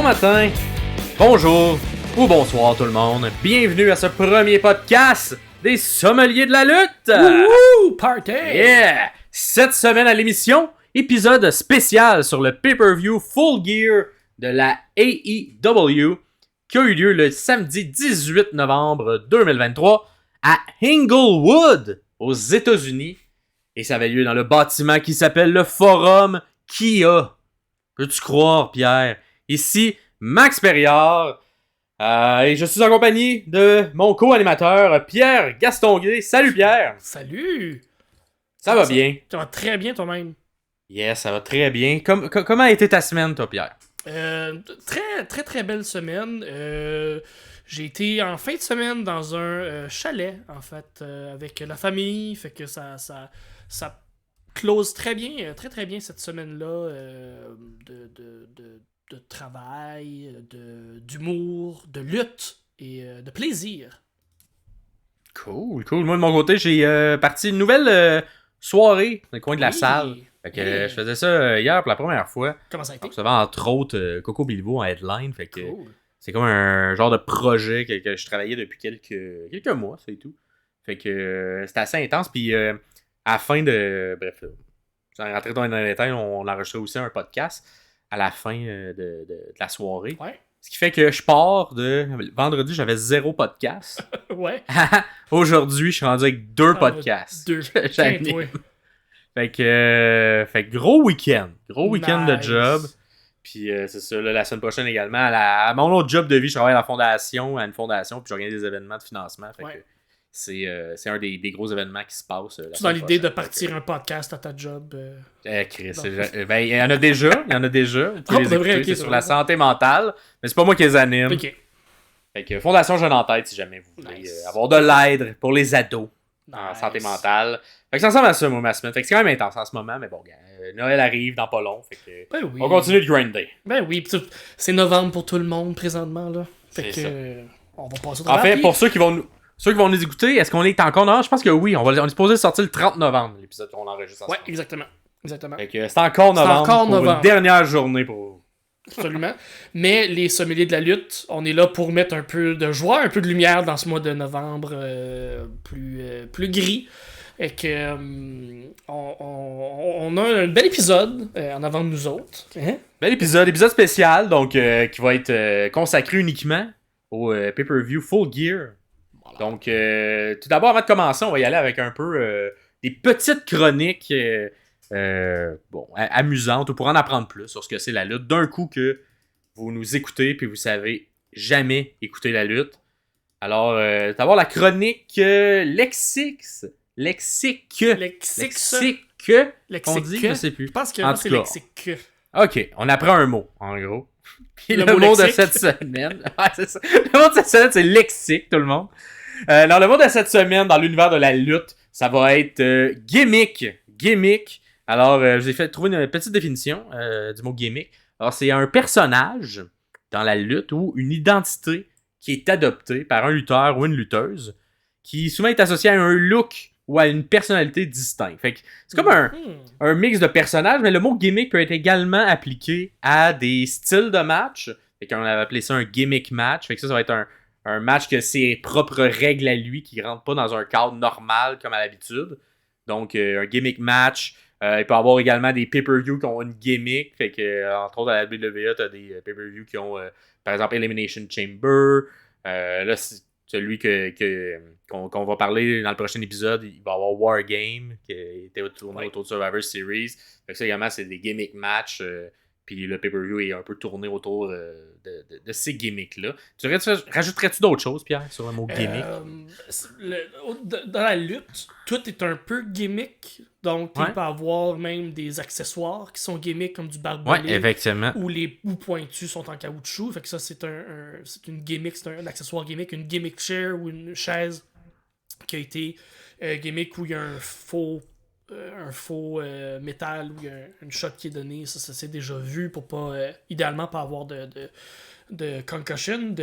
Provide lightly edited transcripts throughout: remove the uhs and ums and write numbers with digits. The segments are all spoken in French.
matin, bonjour ou bonsoir tout le monde. Bienvenue à ce premier podcast des sommeliers de la lutte. Wouhou! Party! Yeah! Cette semaine à l'émission, épisode spécial sur le pay-per-view Full Gear de la AEW qui a eu lieu le samedi 18 novembre 2023 à Inglewood, aux États-Unis. Et ça avait lieu dans le bâtiment qui s'appelle le Forum Kia. Peux-tu croire, Pierre? Ici, Max Perriard. Et je suis en compagnie de mon co-animateur, Pierre Gastonguay. Salut, Pierre! Salut! Ça va bien? Ça va très bien toi-même. Yes, ça va très bien. Comment a été ta semaine, toi, Pierre? Très belle semaine. J'ai été en fin de semaine dans un chalet, en fait, avec la famille. Fait que ça close très bien cette semaine-là de travail, d'humour, de lutte et de plaisir. Cool. Moi, de mon côté, j'ai parti une nouvelle soirée dans le coin de la salle. Fait que je faisais ça hier pour la première fois. Comment ça a été? Je recevais entre autres Coco Bilbo en headline. Fait que Cool. c'est comme un genre de projet que je travaillais depuis quelques mois, c'est tout. Fait que c'était assez intense. Puis à la fin de... Bref, sans rentrer dans les détails, on enregistrait aussi un podcast à la fin de la soirée. Ouais. Ce qui fait que je pars de... Vendredi, j'avais 0 podcast. Ouais. Aujourd'hui, je suis rendu avec 2 podcasts. 2. J'anime. Fait que gros week-end. Gros week-end de job. Puis c'est ça, là, la semaine prochaine également. À mon autre job de vie, je travaille à une fondation, puis j'organise des événements de financement. Fait que c'est un des gros événements qui se passe. Tu dans l'idée de partir un podcast à ta job? Chris, il y en a déjà. Vous pouvez les écouter, c'est sur la santé mentale. Mais c'est pas moi qui les anime. Ok. Fait que Fondation Jeune en Tête, si jamais vous voulez avoir de l'aide pour les ados en santé mentale. Fait que ça ressemble à ça, moi, ma semaine. Fait que c'est quand même intense en ce moment, mais bon, Noël arrive dans pas long. Fait que on continue de grinder. Ben oui, pis c'est novembre pour tout le monde présentement, là. Fait c'est que on va passer au En travail. fait, pour ceux qui vont nous écouter, est-ce qu'on est encore novembre? Je pense que oui. On est supposé sortir le 30 novembre, l'épisode qu'on enregistre ensemble. Ouais, exactement. Fait que c'est encore novembre une dernière journée pour... Absolument. Mais les sommeliers de la lutte, on est là pour mettre un peu de joie, un peu de lumière dans ce mois de novembre plus gris. Et que on a un bel épisode en avant de nous autres. Hein? Bel épisode spécial, donc qui va être consacré uniquement au pay-per-view Full Gear. Voilà. Donc, tout d'abord, avant de commencer, on va y aller avec un peu des petites chroniques amusantes, ou pour en apprendre plus sur ce que c'est la lutte. D'un coup que vous nous écoutez, puis vous savez jamais écouter la lutte. Alors, d'abord la chronique Lexique, on dit, je sais plus. Je pense que c'est lexique. Ok, on apprend un mot, en gros. Puis le mot de cette semaine, c'est ça. Le mot de cette semaine, c'est lexique, tout le monde. Alors, le mot de cette semaine, dans l'univers de la lutte, ça va être gimmick. Alors, je vous ai fait trouver une petite définition du mot gimmick. Alors, c'est un personnage dans la lutte ou une identité qui est adoptée par un lutteur ou une lutteuse qui souvent est associée à un look ou à une personnalité distincte. Fait que c'est comme un mix de personnages, mais le mot gimmick peut être également appliqué à des styles de match. Fait qu'on avait appelé ça un gimmick match. Fait que ça va être un match qui a ses propres règles à lui, qui rentre pas dans un cadre normal comme à l'habitude. Donc, un gimmick match. Il peut y avoir également des pay-per-view qui ont une gimmick. Fait que, entre autres, à la WWE, tu as des pay-per-view qui ont, par exemple, Elimination Chamber. Là, c'est celui qu'on va parler dans le prochain épisode. Il va y avoir War Game, qui était tourné autour de Survivor Series. Fait que ça, également, c'est des gimmick match. Puis le pay-per-view est un peu tourné autour de ces gimmicks-là. Rajouterais-tu d'autres choses, Pierre, sur le mot gimmick? Dans la lutte, tout est un peu gimmick. Donc, tu peux avoir même des accessoires qui sont gimmick, comme du barbelé. Ouais, effectivement. Où les bouts pointus sont en caoutchouc. Fait que ça, c'est une gimmick, c'est un accessoire gimmick, une gimmick chair ou une chaise qui a été gimmick où il y a un faux métal où il y a une shot qui est donnée. Ça s'est déjà vu pour idéalement pas avoir de concussion.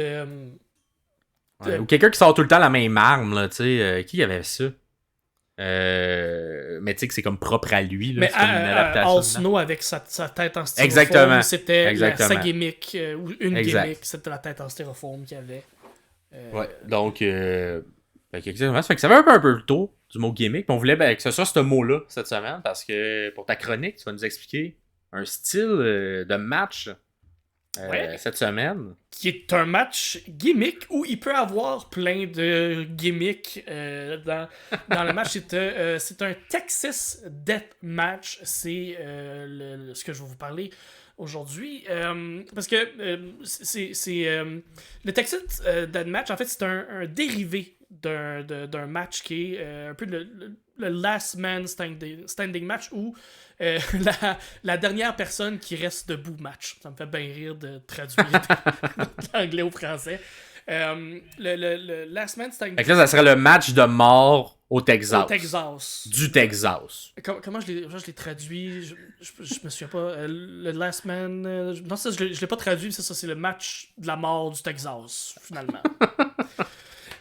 Ou quelqu'un qui sort tout le temps la même arme, là, tu sais. Qui avait ça? Mais tu sais que c'est comme propre à lui. Là, mais c'est comme une adaptation. All Snow avec sa tête en styrofoam, Exactement. c'était sa gimmick, ou une gimmick, c'était la tête en styrofoam qu'il y avait. Ouais, donc, exactement. Ça fait que ça va un peu le tour du mot gimmick. Puis on voulait que ce soit ce mot-là cette semaine parce que pour ta chronique, tu vas nous expliquer un style de match cette semaine. Qui est un match gimmick où il peut avoir plein de gimmicks dans le match. C'est un Texas Death Match. C'est ce que je vais vous parler aujourd'hui. Parce que le Texas Death Match, en fait, c'est un dérivé d'un match qui est un peu le Last Man Standing Match où la dernière personne qui reste debout match. Ça me fait bien rire de traduire l'anglais au français. Le Last Man Standing Match. Ça serait le match de mort au Texas. Du Texas. Comment je l'ai traduit? Je me souviens pas. Le Last Man... non, ça, je l'ai pas traduit. Ça, c'est le match de la mort du Texas, finalement.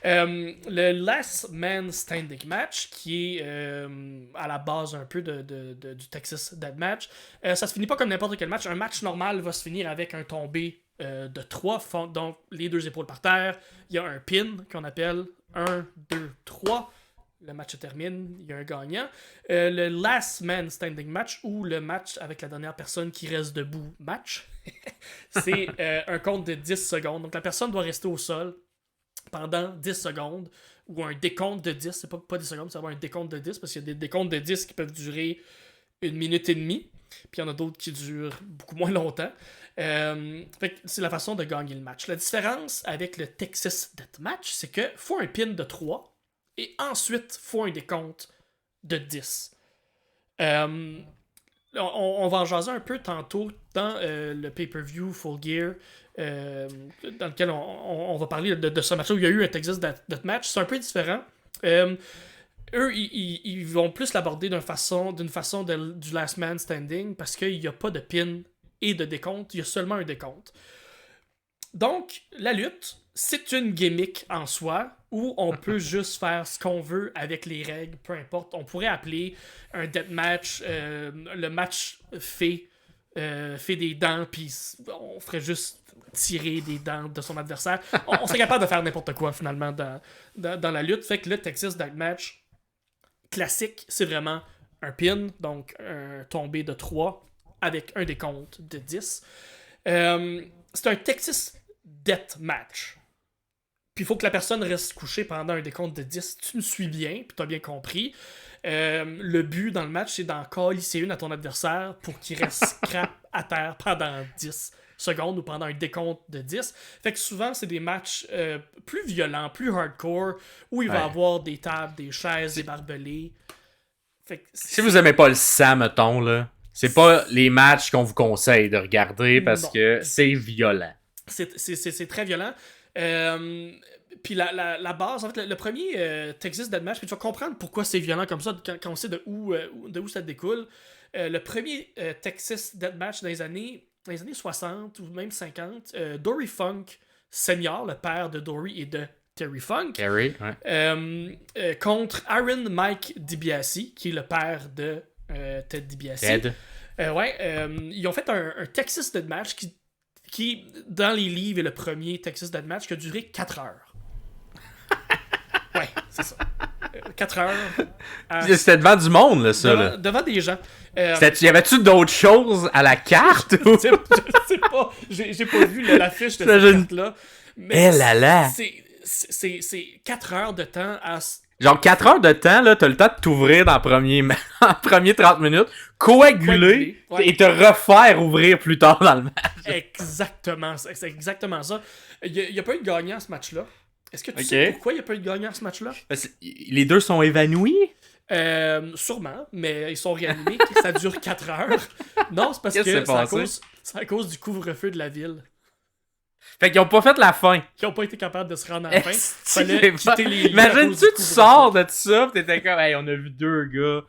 Le Last Man Standing Match, qui est à la base un peu du Texas Death Match, ça se finit pas comme n'importe quel match. Un match normal va se finir avec un tombé de 3, donc les 2 épaules par terre. Il y a un pin qu'on appelle 1, 2, 3. Le match se termine, il y a un gagnant. Le Last Man Standing Match, ou le match avec la dernière personne qui reste debout match, c'est un compte de 10 secondes. Donc la personne doit rester au sol pendant 10 secondes, ou un décompte de 10, c'est pas 10 secondes, c'est vraiment un décompte de 10, parce qu'il y a des décomptes de 10 qui peuvent durer 1 minute et demie, puis il y en a d'autres qui durent beaucoup moins longtemps. Fait que c'est la façon de gagner le match. La différence avec le Texas Death Match, c'est que faut un pin de 3, et ensuite, faut un décompte de 10. On va en jaser un peu tantôt dans le pay-per-view Full Gear, dans lequel on va parler de ce match-là où il y a eu un Texas Death Match. C'est un peu différent. Eux, ils vont plus l'aborder d'une façon du Last Man Standing parce qu'il n'y a pas de pin et de décompte, il y a seulement un décompte. Donc, la lutte, c'est une gimmick en soi où on peut juste faire ce qu'on veut avec les règles, peu importe. On pourrait appeler un deathmatch le match fait des dents, puis on ferait juste tirer des dents de son adversaire. On serait capable de faire n'importe quoi finalement dans la lutte. Fait que le Texas Deathmatch classique, c'est vraiment un pin, donc un tombé de 3 avec un décompte de 10. C'est un Texas Deathmatch. Puis il faut que la personne reste couchée pendant un décompte de 10. Tu me suis bien, puis tu as bien compris. Le but dans le match, c'est d'en calisser une à ton adversaire pour qu'il reste scrap à terre pendant 10 secondes ou pendant un décompte de 10. Fait que souvent, c'est des matchs plus violents, plus hardcore, où il va y avoir des tables, des chaises, des barbelés. Fait que si vous aimez pas le sang, mettons, là, c'est pas les matchs qu'on vous conseille de regarder parce que c'est violent. C'est très violent. Puis la base, en fait, le premier Texas Deathmatch, puis tu vas comprendre pourquoi c'est violent comme ça quand on sait de où ça découle. Le premier Texas Deathmatch dans les années 60 ou même 50, Dory Funk Senior, le père de Dory et de Terry Funk, contre Aaron Mike DiBiase, qui est le père de Ted DiBiase. Ils ont fait un Texas Deathmatch qui, dans les livres, est le premier Texas Deathmatch qui a duré 4 heures. Ouais, c'est ça. 4 heures. C'était devant du monde, là, ça. Devant des gens. Y avait-tu d'autres choses à la carte? Je sais pas. J'ai pas vu l'affiche de cette carte-là. Mais c'est 4 heures de temps à... Genre 4 heures de temps, là, t'as le temps de t'ouvrir dans le premier 30 minutes, coaguler et te refaire ouvrir plus tard dans le match. Exactement, c'est exactement ça. Il n'y a pas eu de gagnant à ce match-là. Est-ce que tu sais pourquoi il n'y a pas eu de gagnant à ce match-là? Les deux sont évanouis? Sûrement, mais ils sont réanimés. Ça dure 4 heures. Non, c'est parce que c'est à cause du couvre-feu de la ville. Fait qu'ils ont pas fait la fin. Ils ont pas été capables de se rendre à la fin. Fallait quitter les lieux. Imagine-tu, tu sors de ça, pis t'étais comme, hey, on a vu 2 gars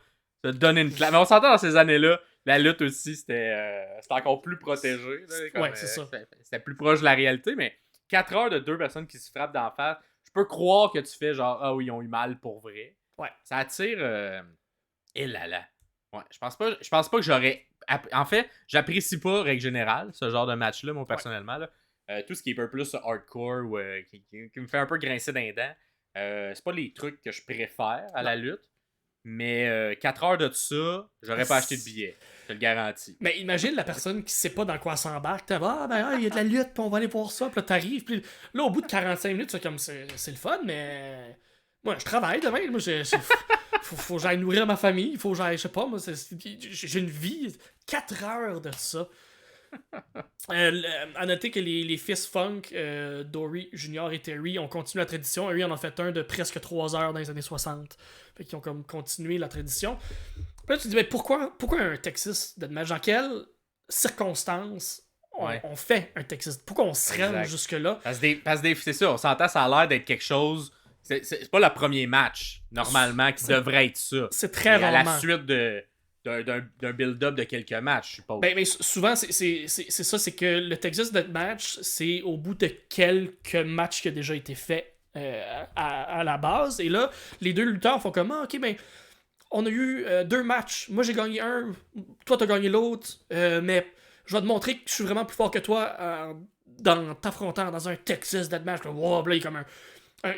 se donner une claque. Mais on s'entend dans ces années-là, la lutte aussi, c'était encore plus protégé. Là, c'est ça. C'était plus proche de la réalité, mais 4 heures de 2 personnes qui se frappent d'en face, je peux croire que tu fais genre, ah oui, ils ont eu mal pour vrai. Ouais. Ça attire... Et là là. Ouais, je pense pas que j'aurais... En fait, j'apprécie pas, règle générale, ce genre de match-là, moi, personnellement. Là. Tout ce qui est un peu plus hardcore ou qui me fait un peu grincer dans les dents, c'est pas les trucs que je préfère à la lutte. Mais 4 heures de ça, j'aurais pas acheté de billet. Je te le garantis. Mais imagine la personne qui sait pas dans quoi s'embarque. T'as il y a de la lutte, puis on va aller voir ça. Puis là, t'arrives. Puis là, au bout de 45 minutes, c'est comme c'est le fun, mais. Moi, je travaille demain. Moi, faut que j'aille nourrir ma famille. Faut que j'aille, je sais pas, moi, j'ai une vie. 4 heures de ça. À noter que les fils Funk, Dory Junior et Terry ont continué la tradition. Eux, ils en ont fait un de presque 3 heures dans les années 60. Fait qu'ils ont comme continué la tradition. Puis là, tu te dis, mais pourquoi un Texas Deathmatch? Dans quelles circonstances on fait un Texas? Pourquoi on se rend jusque-là? Parce que c'est ça, on s'entend, ça a l'air d'être quelque chose... C'est pas le premier match, normalement, qui devrait être ça. C'est très rarement. À la suite d'un build-up de quelques matchs, je suppose. Ben, souvent, c'est ça, c'est que le Texas Deathmatch, c'est au bout de quelques matchs qui a déjà été fait à la base. Et là, les deux lutteurs font comme, ok, ben, on a eu 2 matchs. Moi, j'ai gagné un, toi, t'as gagné l'autre, mais je vais te montrer que je suis vraiment plus fort que toi dans t'affrontant dans un Texas Deathmatch. Wow, là, il y a comme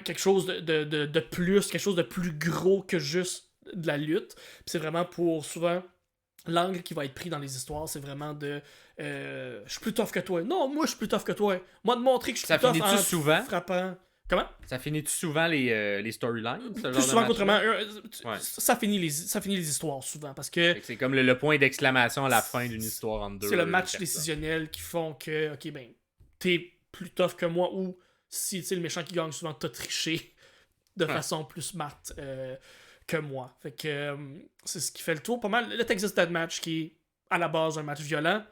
quelque chose de plus, quelque chose de plus gros que juste de la lutte. Puis c'est vraiment pour souvent l'angle qui va être pris dans les histoires, c'est vraiment de je suis plus tough que toi. Non, moi je suis plus tough que toi. Moi de montrer que je suis plus tough en souvent? Frappant. Comment? Ça finit-tu souvent les storylines? Plus souvent qu'autrement. Ça finit les histoires souvent parce que c'est comme le point d'exclamation à la fin d'une histoire en deux. C'est le match décisionnel qui font que ok ben t'es plus tough que moi ou si c'est le méchant qui gagne souvent t'as triché de façon plus smart que moi. Fait que c'est ce qui fait le tour. Pas mal. Le Texas Deathmatch qui est à la base un match violent,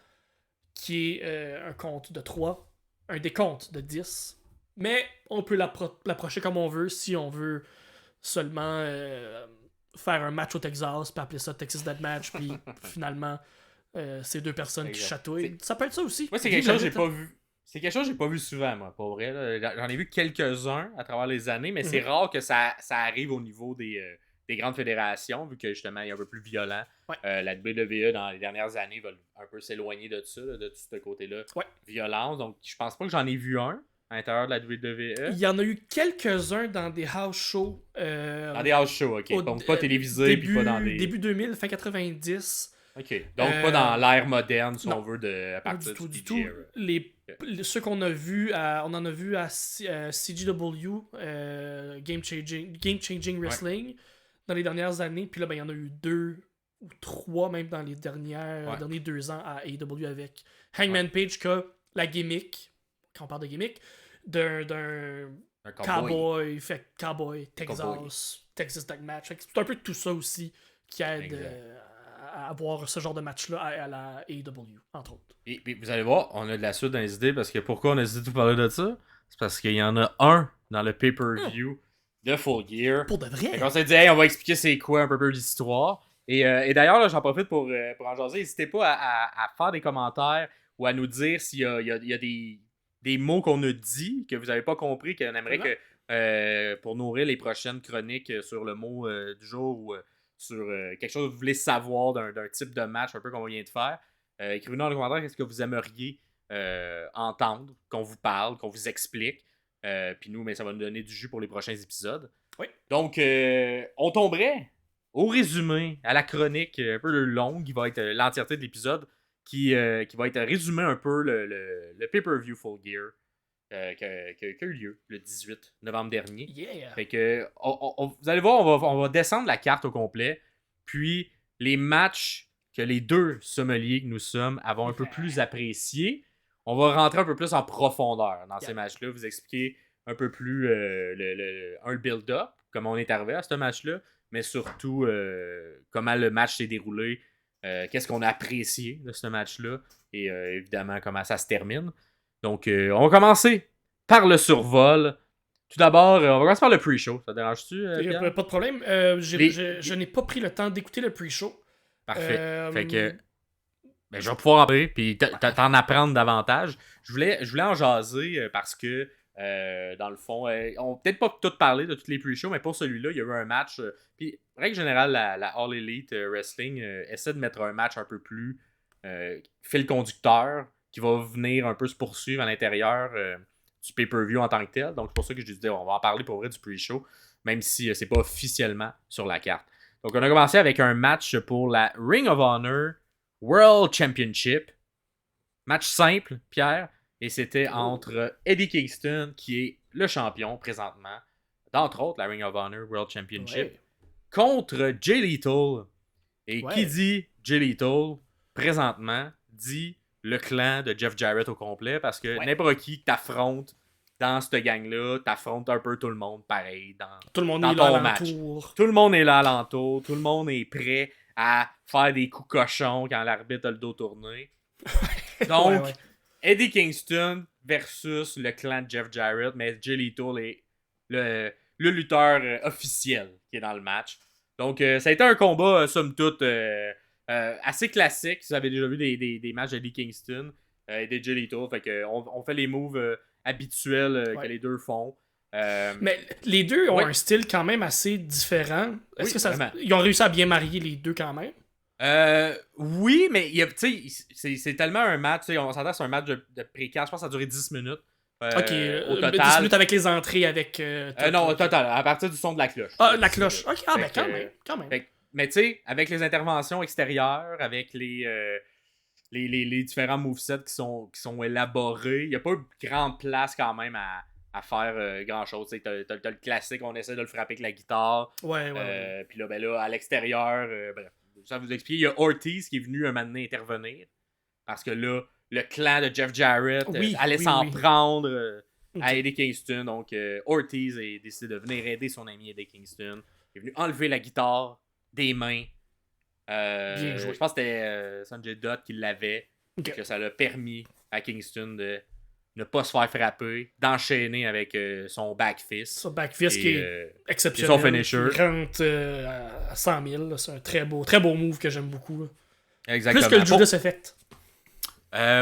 qui est un compte de 3, un décompte de 10. Mais on peut l'approcher comme on veut si on veut seulement faire un match au Texas puis appeler ça Texas Deathmatch puis finalement c'est 2 personnes qui chatouillent. Ça peut être ça aussi. Moi, c'est quelque chose que j'ai pas vu. C'est quelque chose que j'ai pas vu souvent, moi, pour vrai. Là. J'en ai vu quelques-uns à travers les années, mais c'est rare que ça arrive au niveau des grandes fédérations, vu que justement, il est un peu plus violent. La WWE, dans les dernières années, va un peu s'éloigner de ça, de tout ce côté-là. Violence. Donc, je pense pas que j'en ai vu un à l'intérieur de la WWE. Il y en a eu quelques-uns dans des house shows. Dans des house shows, ok. Donc, pas télévisés, puis pas dans des... Début 2000, fin 90. Ok. Donc, pas dans l'ère moderne, si on veut, à partir du tout. Ceux qu'on a vus, on en a vu à CGW, Game Changing Wrestling, dans les dernières années. Puis là, ben, il y en a eu 2 ou 3, même dans les derniers 2 ans à AEW avec Hangman Page, qui a la gimmick, quand on parle de gimmick, d'un cowboy, Texas Deathmatch. C'est un peu tout ça aussi qui aide à avoir ce genre de match-là à la AEW, entre autres. Et vous allez voir, on a de la suite dans les idées, parce que pourquoi on a décidé de vous parler de ça? C'est parce qu'il y en a un dans le pay-per-view de Full Gear. Pour de vrai? On s'est dit, hey, on va expliquer c'est quoi un peu l'histoire. Et d'ailleurs, là, j'en profite pour en jaser. N'hésitez pas à faire des commentaires ou à nous dire s'il y a des mots qu'on a dit, que vous n'avez pas compris, qu'on aimerait que pour nourrir les prochaines chroniques sur le mot du jour ou sur quelque chose que vous voulez savoir d'un type de match un peu qu'on vient de faire. Écrivez-nous dans les commentaires qu'est-ce que vous aimeriez entendre, qu'on vous parle, qu'on vous explique. Puis nous, mais ça va nous donner du jus pour les prochains épisodes. Oui. Donc, on tomberait au résumé, à la chronique un peu longue, qui va être l'entièreté de l'épisode, qui va être résumé un peu le pay-per-view Full Gear qui a eu lieu le 18 novembre dernier. Yeah. Fait que, vous allez voir, on va descendre la carte au complet, puis les matchs que les 2 sommeliers que nous sommes avons un peu plus appréciés, on va rentrer un peu plus en profondeur dans ces matchs-là, vous expliquer un peu plus le build-up, comment on est arrivé à ce match-là, mais surtout comment le match s'est déroulé, qu'est-ce qu'on a apprécié de ce match-là, et évidemment comment ça se termine. Donc, on va commencer par le survol. Tout d'abord, on va commencer par le pre-show. Ça te dérange-tu, Pas de problème. Je n'ai pas pris le temps d'écouter le pre-show. Parfait. Fait que je vais pouvoir en parler puis t'en apprendre davantage. Je voulais en jaser parce que Dans le fond, on peut-être pas tout parler de tous les pre-shows, mais pour celui-là, il y a eu un match. Puis, règle générale, la All Elite Wrestling essaie de mettre un match un peu plus fil conducteur qui va venir un peu se poursuivre à l'intérieur du pay-per-view en tant que tel. Donc, c'est pour ça que je disais, on va en parler pour vrai du pre-show, même si c'est pas officiellement sur la carte. Donc, on a commencé avec un match pour la Ring of Honor World Championship. Match simple, Pierre. Et c'était entre Eddie Kingston, qui est le champion présentement, d'entre autres la Ring of Honor World Championship, contre Jay Lethal. Et qui dit Jay Lethal, présentement, dit le clan de Jeff Jarrett au complet, parce que n'importe qui t'affronte dans cette gang-là, t'affrontes un peu tout le monde pareil tout le monde dans est ton là match. alentour. Tout le monde est là alentour, tout le monde est prêt à faire des coups cochons quand l'arbitre a le dos tourné. Donc, Eddie Kingston versus le clan de Jeff Jarrett, mais Jay Lethal est le lutteur officiel qui est dans le match. Donc, ça a été un combat, somme toute, assez classique. Si vous avez déjà vu des matchs d'Eddie Kingston et de Jay Lethal, fait que on fait les moves habituels que les deux font. Mais les deux ont un style quand même assez différent. Est-ce que ils ont réussi à bien marier les deux quand même? Oui, mais c'est tellement un match. On s'entend c'est un match de pré-card. Je pense que ça a duré 10 minutes. Ok, au total. 10 minutes avec les entrées, avec... non, au total, à partir du son de la cloche. Ah, la cloche. Ok, ben quand même. Mais tu sais, avec les interventions extérieures, avec les différents movesets qui sont élaborés, il n'y a pas eu grande place quand même à faire grand-chose. T'as le classique, on essaie de le frapper avec la guitare. Ouais. Puis là, à l'extérieur, bref, ça vous explique. Il y a Ortiz qui est venu un moment donné intervenir. Parce que là, le clan de Jeff Jarrett allait s'en prendre à Eddie Kingston. Donc, Ortiz a décidé de venir aider son ami Eddie Kingston. Il est venu enlever la guitare des mains. Bien joué. Je pense que c'était Sanjay Dutt qui l'avait. Okay. Que ça l'a permis à Kingston de ne pas se faire frapper, d'enchaîner avec son back fist. Son back fist qui est exceptionnel. Son finisher. Il rentre à 100 000. C'est un très beau move que j'aime beaucoup. Là. Exactement. Plus que le Judas Effect.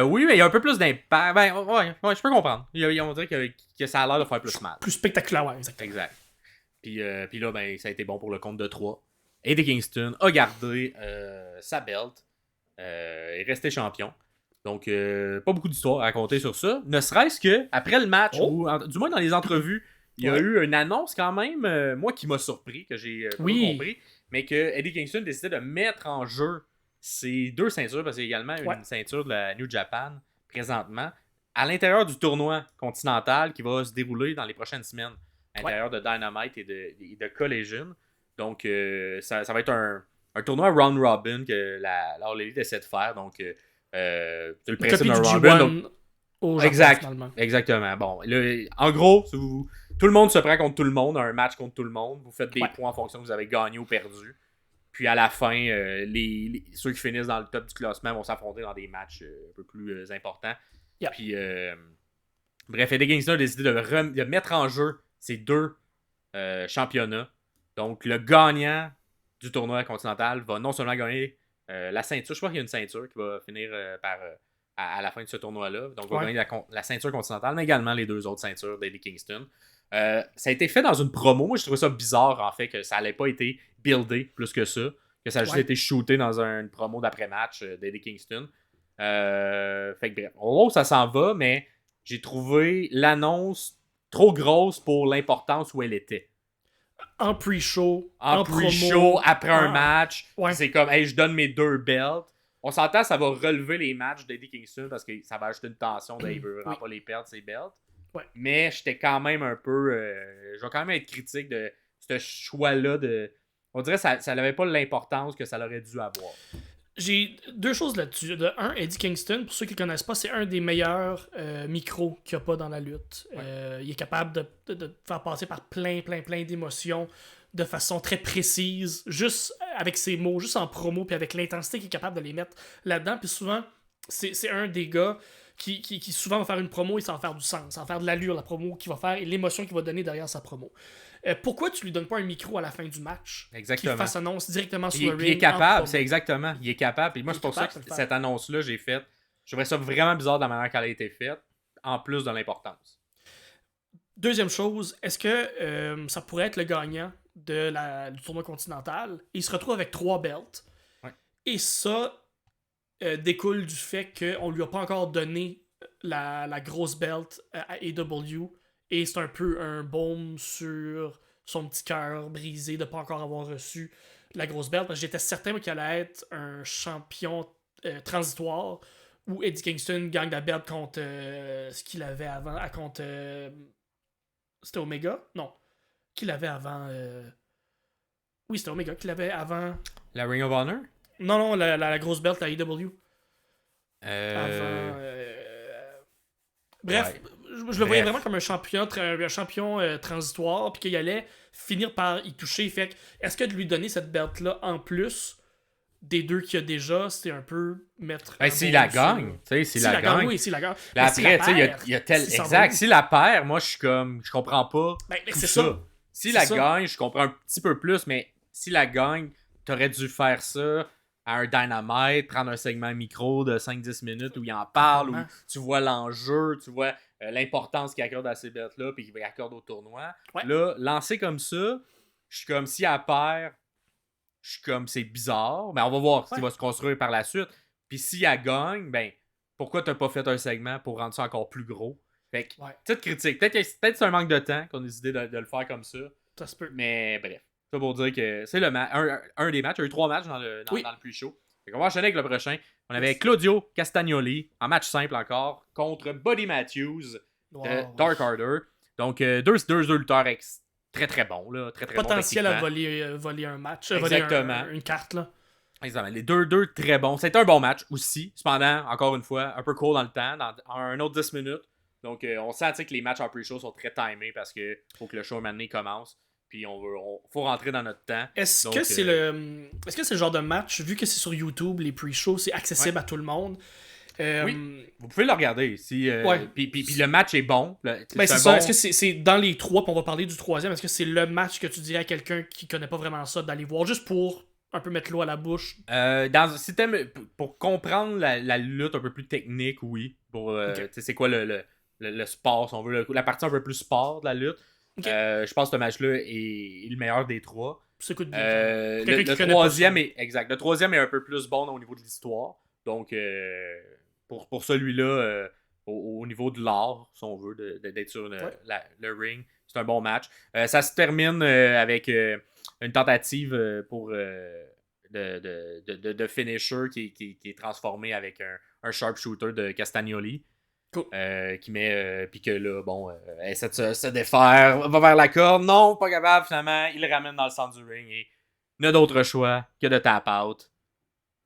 Oui, mais il y a un peu plus d'impact. Ben, ouais, je peux comprendre. On dirait que ça a l'air de faire plus mal. Plus spectaculaire, ouais, exactement. Exact. Puis là, ben, ça a été bon pour le compte de 3. Eddie Kingston a gardé sa belt. Est resté champion. Donc, pas beaucoup d'histoires à raconter sur ça. Ne serait-ce que après le match, ou du moins dans les entrevues, il y a eu une annonce quand même, moi qui m'a surpris, que j'ai pas compris, mais que Eddie Kingston décidait de mettre en jeu ses 2 ceintures, parce qu'il y a également une ceinture de la New Japan présentement, à l'intérieur du tournoi continental qui va se dérouler dans les prochaines semaines, à l'intérieur de Dynamite et de Collision. Donc, ça va être un tournoi round robin que la All Elite essaie de faire. Donc, c'est le principe d'un robin. Donc... au Japon, exactement. Bon, là, en gros, tout le monde se prend contre tout le monde, un match contre tout le monde. Vous faites des points en fonction que vous avez gagné ou perdu. Puis à la fin, ceux qui finissent dans le top du classement vont s'affronter dans des matchs un peu plus importants. Puis, bref, Eddie Kingston a décidé de mettre en jeu ces 2 championnats. Donc, le gagnant du tournoi continental va non seulement gagner la ceinture, je crois qu'il y a une ceinture qui va finir à la fin de ce tournoi-là. Donc, il va gagner la ceinture continentale, mais également les 2 autres ceintures d'Eddie Kingston. Ça a été fait dans une promo. Moi, je trouvais ça bizarre, en fait, que ça n'allait pas été buildé plus que ça. Que ça a juste été shooté dans une promo d'après-match d'Eddie Kingston. Fait que bref, en gros, ça s'en va, mais j'ai trouvé l'annonce trop grosse pour l'importance où elle était. En pre-show, en pre-show, après un match. C'est comme, hey, je donne mes 2 belts. On s'entend, ça va relever les matchs d'Eddie Kingston parce que ça va ajouter une tension. Il veut vraiment pas les perdre, ses belts. Mais j'étais quand même un peu... je vais quand même être critique de ce choix-là. On dirait que ça n'avait pas l'importance que ça aurait dû avoir. J'ai 2 choses là-dessus. De un, Eddie Kingston, pour ceux qui ne connaissent pas, c'est un des meilleurs micros qu'il n'y a pas dans la lutte. Il est capable de faire passer par plein d'émotions de façon très précise, juste avec ses mots, juste en promo, puis avec l'intensité qu'il est capable de les mettre là-dedans. Puis souvent, c'est un des gars qui souvent va faire une promo et ça va faire du sens, ça va faire de l'allure, la promo qu'il va faire et l'émotion qu'il va donner derrière sa promo. Pourquoi tu lui donnes pas un micro à la fin du match? Exactement. Qu'il fasse annonce directement sur le ring. Il est capable, c'est exactement. Il est capable. Et moi, c'est pour ça que cette annonce-là, je trouvais ça vraiment bizarre de la manière qu'elle a été faite, en plus de l'importance. Deuxième chose, est-ce que ça pourrait être le gagnant du tournoi continental? Il se retrouve avec 3 belts. Ouais. Et ça découle du fait qu'on lui a pas encore donné la grosse belt à AEW. Et c'est un peu un baume sur son petit cœur brisé de pas encore avoir reçu la grosse belt. Parce que j'étais certain qu'elle allait être un champion transitoire où Eddie Kingston gagne la belt contre ce qu'il avait avant. Contre. C'était Omega? Non. Qu'il avait avant. Oui, c'était Omega. Qu'il avait avant. La Ring of Honor? Non, la grosse belt, la AEW. Avant. Bref, je le voyais vraiment comme un champion transitoire, puis qu'il allait finir par y toucher. Fait que, est-ce que de lui donner cette belt-là en plus des deux qu'il y a déjà, c'est un peu mettre. S'il la gagne, tu sais, s'il la gagne. Oui, s'il la gagne. Là, après, tu sais, il y a tel. Exact. S'il la perd, moi, je suis comme. Je comprends pas. C'est ça. S'il la gagne, je comprends un petit peu plus, mais s'il la gagne, t'aurais dû faire ça à un Dynamite, prendre un segment micro de 5-10 minutes où il en parle, où tu vois l'enjeu, tu vois l'importance qu'il accorde à ces bêtes-là, puis qu'il accorde au tournoi. Ouais. Là, lancer comme ça, je suis comme, si elle perd, je suis comme, c'est bizarre, mais on va voir ce qui va se construire par la suite. Puis si elle gagne, ben, pourquoi t'as pas fait un segment pour rendre ça encore plus gros? Fait que, petite critique. Peut-être que c'est un manque de temps qu'on a décidé de le faire comme ça. Ça se peut. Mais bref. Ça pour dire que c'est un des matchs. Il y a eu 3 matchs dans le pre-show. On va enchaîner avec le prochain. On avait Claudio Castagnoli en match simple encore contre Buddy Matthews de Dark Order. Donc, deux lutteurs très très bons. Là, très, très potentiel bons à voler un match. Exactement. Voler une carte. Là. Exactement. Les deux très bons. C'était un bon match aussi. Cependant, encore une fois, un peu court dans le temps. Dans un autre 10 minutes. Donc, on sent que les matchs en pre-show sont très timés parce qu'il faut que le show maintenant commence. Puis faut rentrer dans notre temps. Est-ce que c'est le genre de match, vu que c'est sur YouTube, les pre-shows, c'est accessible à tout le monde? Oui, vous pouvez le regarder. Puis le match est bon. C'est ça. Est-ce que c'est dans les 3, puis on va parler du 3e, est-ce que c'est le match que tu dirais à quelqu'un qui connaît pas vraiment ça d'aller voir, juste pour un peu mettre l'eau à la bouche? Pour comprendre la lutte un peu plus technique, oui. Pour c'est quoi le sport, si on veut, la partie un peu plus sport de la lutte. Okay. Je pense que ce match-là est le meilleur des 3. Ça coûte bien. Le troisième le troisième est un peu plus bon au niveau de l'histoire. Donc, pour celui-là, au niveau de l'art, si on veut, d'être sur le ring, c'est un bon match. Ça se termine avec une tentative pour de finisher qui est transformé avec un sharpshooter de Castagnoli. Cool. Qui met puis que là essaie de se défaire, va vers la corde, non, pas capable, finalement il le ramène dans le centre du ring et n'a d'autre choix que de tap out,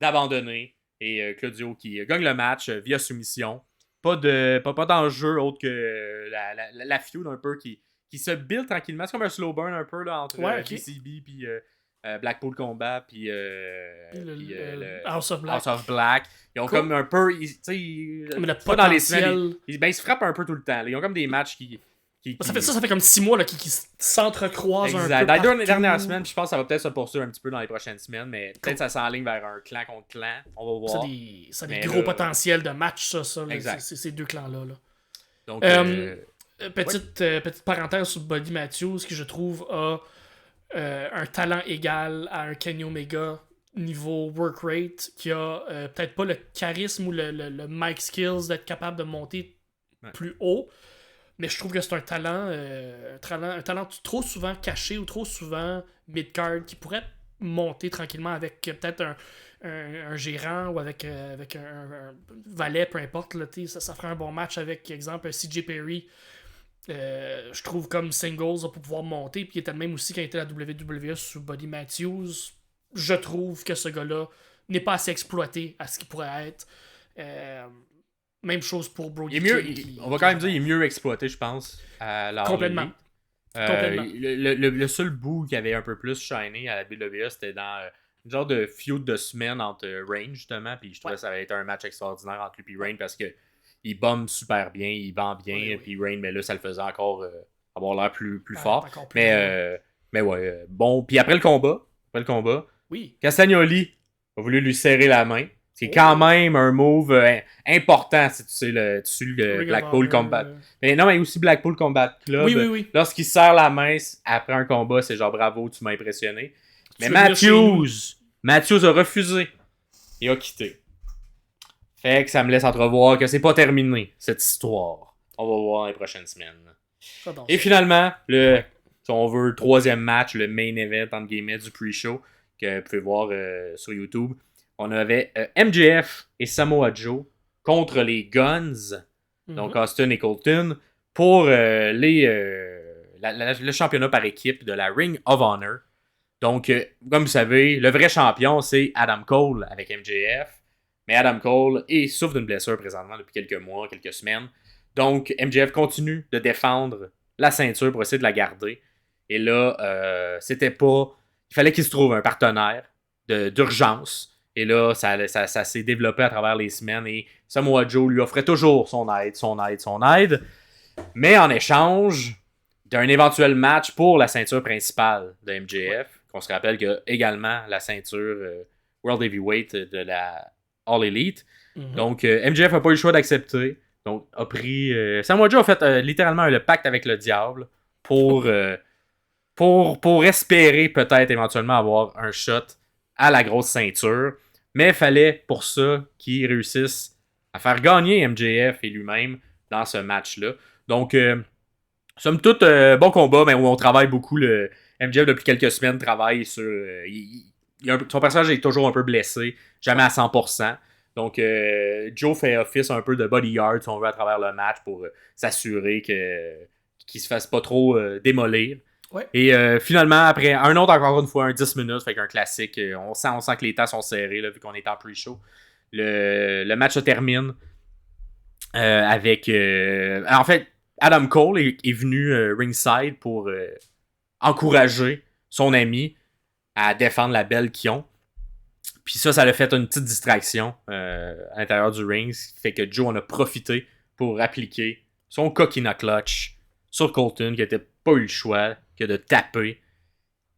d'abandonner, et Claudio qui gagne le match via soumission. Pas d'enjeu autre que la feud un peu qui se build tranquillement. C'est comme un slow burn un peu là, entre PCB puis Blackpool Combat puis le House of Black. Ils ont comme un peu, pas dans les semaines, ils se frappent un peu tout le temps. Là. Ils ont comme des matchs qui ça fait comme 6 mois là, qui s'entrecroisent un peu. Dans les dernières semaines, je pense que ça va peut-être se poursuivre un petit peu dans les prochaines semaines, mais peut-être ça s'enligne vers un clan contre clan. On va voir. Ça a des gros potentiels de match, ça ces deux clans-là. Là. Donc, petite parenthèse sur Buddy Matthews, qui je trouve a un talent égal à un Kenny Omega niveau work rate, qui a peut-être pas le charisme ou le mic skills d'être capable de monter plus haut, mais je trouve que c'est un talent trop souvent caché ou trop souvent mid-card qui pourrait monter tranquillement avec peut-être un gérant ou avec un valet, peu importe. Là, ça ferait un bon match avec, exemple, CJ Perry. Je trouve comme singles pour pouvoir monter, puis il était le même aussi quand il était à la WWE sous Buddy Matthews. Je trouve que ce gars-là n'est pas assez exploité à ce qu'il pourrait être. Même chose pour Brody King. On va quand même dire qu'il est mieux exploité, je pense, à la Complètement. Le seul bout qui avait un peu plus shiné à la WWE, c'était dans une genre de feud de semaine entre Reign, justement, puis je trouvais que ça avait été un match extraordinaire entre lui et Reign parce que il bombe super bien, il vend bien, puis Reign, mais là, ça le faisait encore avoir l'air plus fort. Mais bon. Puis après le combat, oui. Castagnoli a voulu lui serrer la main. C'est quand même un move important si tu sais le Blackpool Combat. Mais non, mais aussi Blackpool Combat Club. Oui. Lorsqu'il serre la main après un combat, c'est genre bravo, tu m'as impressionné. Mais Matthews a refusé. Il a quitté. Fait que ça me laisse entrevoir que c'est pas terminé, cette histoire. On va voir dans les prochaines semaines. Et finalement, si on veut, le troisième match, le main event, entre guillemets, du pre-show, que vous pouvez voir sur YouTube. On avait MJF et Samoa Joe contre les Guns, donc Austin et Colton, pour le championnat par équipe de la Ring of Honor. Donc, comme vous savez, le vrai champion, c'est Adam Cole avec MJF. Mais Adam Cole souffre d'une blessure présentement depuis quelques mois, quelques semaines. Donc, MJF continue de défendre la ceinture pour essayer de la garder. Et là, c'était pas... Il fallait qu'il se trouve un partenaire d'urgence. Et là, ça s'est développé à travers les semaines et Samoa Joe lui offrait toujours son aide. Mais en échange d'un éventuel match pour la ceinture principale de MJF, qu'on se rappelle qu'il y a également la ceinture World Heavyweight de la All Elite. Donc, MJF n'a pas eu le choix d'accepter. Donc, a pris... Samoa Joe a fait littéralement le pacte avec le diable pour espérer peut-être éventuellement avoir un shot à la grosse ceinture. Mais il fallait pour ça qu'il réussisse à faire gagner MJF et lui-même dans ce match-là. Donc, somme toute, bon combat, mais où on travaille beaucoup. MJF, depuis quelques semaines, travaille sur... son personnage est toujours un peu blessé, jamais à 100%. Donc, Joe fait office un peu de bodyguard, si on veut, à travers le match pour s'assurer qu'il se fasse pas trop démolir. Ouais. Et finalement, après encore une fois, un 10 minutes, fait qu'un classique, on sent que les temps sont serrés, là, vu qu'on est en pre-show. Le match se termine avec... en fait, Adam Cole est venu ringside pour encourager son ami à défendre la belle qu'ils ont. Puis ça l'a fait une petite distraction à l'intérieur du ring, ce qui fait que Joe en a profité pour appliquer son coquina clutch sur Colton, qui n'était pas eu le choix que de taper.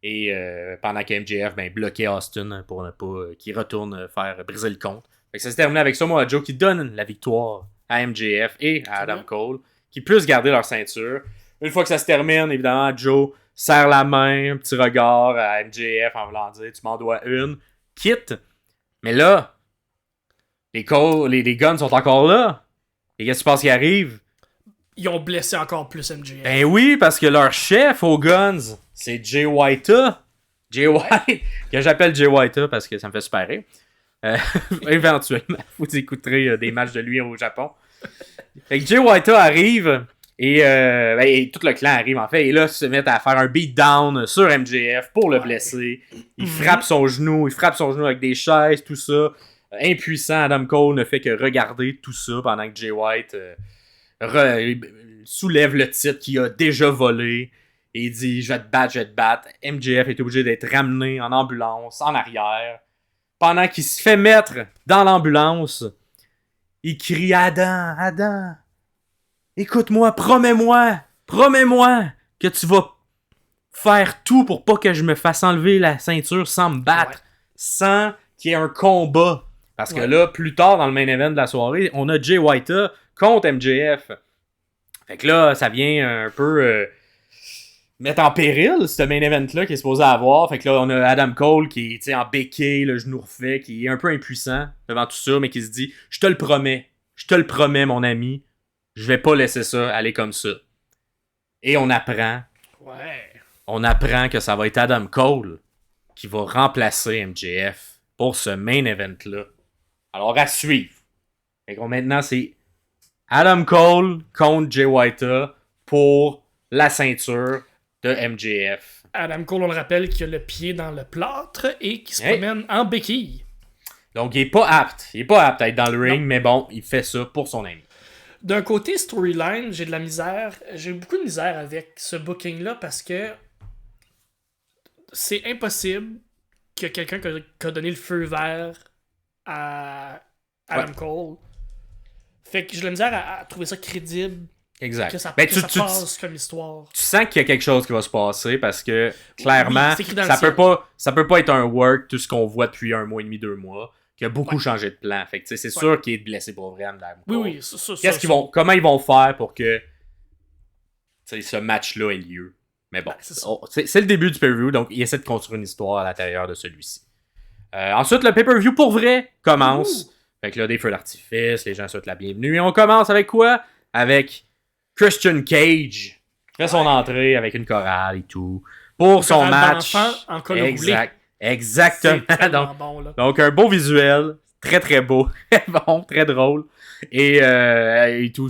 Et pendant que MJF bloquait Austin pour ne pas qu'il retourne faire briser le compte. Fait que ça s'est terminé avec Samoa Joe qui donne la victoire à MJF et à Adam Cole, qui puissent garder leur ceinture. Une fois que ça se termine, évidemment, Joe serre la main, un petit regard à MJF en voulant dire « Tu m'en dois une », quitte. Mais là, les Guns sont encore là. Et qu'est-ce que tu penses qui arrive? Ils ont blessé encore plus MJF. Ben oui, parce que leur chef aux Guns, c'est Jay White. Jay White, que j'appelle Jay White parce que ça me fait super rire. Éventuellement, vous écouterez des matchs de lui au Japon. Fait que Jay White arrive et tout le clan arrive en fait. Et là, se mettent à faire un beatdown sur MJF pour le blesser. Il frappe son genou avec des chaises, tout ça. Impuissant, Adam Cole ne fait que regarder tout ça pendant que Jay White soulève le titre qu'il a déjà volé. Et il dit « Je vais te battre. » MJF est obligé d'être ramené en ambulance, en arrière. Pendant qu'il se fait mettre dans l'ambulance, il crie « Adam, écoute-moi, promets-moi que tu vas faire tout pour pas que je me fasse enlever la ceinture sans me battre, sans qu'il y ait un combat. » Parce que là, plus tard dans le main event de la soirée, on a Jay White contre MJF. Fait que là, ça vient un peu mettre en péril ce main event-là qui est supposé avoir. Fait que là, on a Adam Cole qui est en béquille, le genou refait, qui est un peu impuissant devant tout ça, mais qui se dit « Je te le promets, mon ami, je vais pas laisser ça aller comme ça. » Et on apprend que ça va être Adam Cole qui va remplacer MJF pour ce main event-là. Alors, à suivre. Fait que maintenant, c'est Adam Cole contre Jay White pour la ceinture de MJF. Adam Cole, on le rappelle, qui a le pied dans le plâtre et qui se promène en béquille. Donc, il est pas apte à être dans le ring, mais bon, il fait ça pour son ami. D'un côté storyline, j'ai beaucoup de misère avec ce booking-là parce que c'est impossible que quelqu'un qui a donné le feu vert à Adam Cole. Fait que j'ai de la misère à trouver ça crédible. Exact. Que ça, ben, ça passe comme histoire. Tu sens qu'il y a quelque chose qui va se passer parce que clairement, ça peut pas être un work, tout ce qu'on voit depuis 1 mois et demi, 2 mois. qui a beaucoup changé de plan. Fait que c'est sûr qu'il est blessé pour vrai, Adam Cole. Oui, ça. Comment ils vont faire pour que ce match-là ait lieu? Mais bon, c'est le début du pay-per-view, donc il essaie de construire une histoire à l'intérieur de celui-ci. Ensuite, le pay-per-view pour vrai commence. Fait que là, des feux d'artifice, les gens souhaitent la bienvenue. Et on commence avec quoi? Avec Christian Cage. Il fait son entrée avec une chorale et tout. Pour son match. En col roulé. Exactement. Donc, un beau visuel. Très, très beau. Bon, très drôle. Et tout.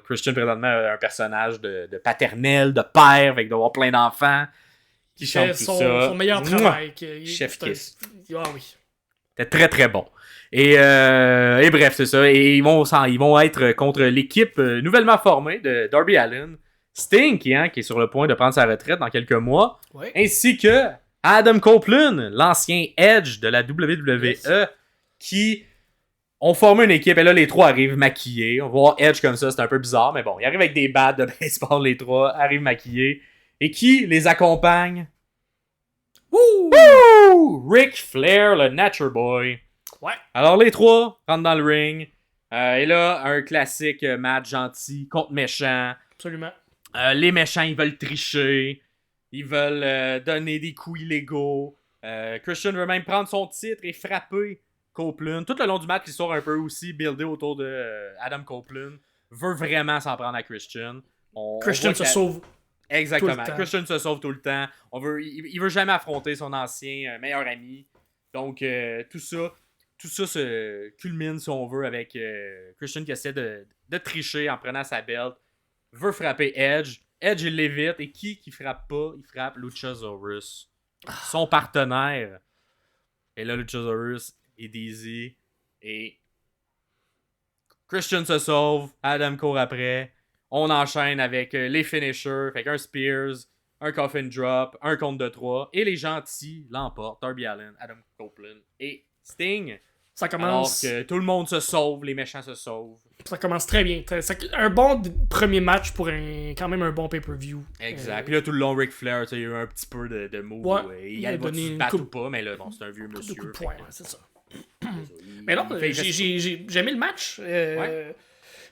Christian, présentement, a un personnage de paternel, de père, avec d'avoir plein d'enfants. Qui chante tout ça. Son meilleur travail. Chef Kiss. Ah oui. C'était très, très bon. Et bref, c'est ça. Et ils vont être contre l'équipe nouvellement formée de Darby Allin, Sting, qui est sur le point de prendre sa retraite dans quelques mois, ainsi que Adam Copeland, l'ancien Edge de la WWE, qui ont formé une équipe. Et là, les trois arrivent maquillés. On va voir Edge comme ça, c'est un peu bizarre, mais bon, ils arrivent avec des battes de baseball, les trois, arrivent maquillés. Et qui les accompagne? Woo! Ric Flair, le Nature Boy. Ouais. Alors, les trois rentrent dans le ring. Et là, un classique match gentil contre méchant. Absolument. Les méchants, ils veulent tricher. Ils veulent donner des coups illégaux. Christian veut même prendre son titre et frapper Copeland. Tout le long du match, l'histoire un peu aussi buildée autour de Adam Copeland. Veut vraiment s'en prendre à Christian. Christian se sauve. Exactement. Christian se sauve tout le temps. Il veut jamais affronter son ancien meilleur ami. Donc, tout ça se culmine, si on veut, avec Christian qui essaie de tricher en prenant sa belt. Veut frapper Edge. Edge, il l'évite. Et qui frappe pas? Il frappe Luchasaurus. Son partenaire. Et là, Luchasaurus et Daisy. Et Christian se sauve. Adam court après. On enchaîne avec les finishers. Fait qu'un Spears, un Coffin Drop, un compte de 3. Et les gentils l'emportent. Darby Allin, Adam Copeland et Sting. Ça commence... Alors que tout le monde se sauve, les méchants se sauvent. Ça commence très bien. Un bon premier match pour quand même un bon pay-per-view. Exact. Puis là, tout le long, Ric Flair, il y a eu un petit peu de move. Ouais, il a donné une coupe ou pas, mais là, bon, c'est un vieux monsieur. De coups de poing, c'est ça. Mais non, j'ai aimé le match.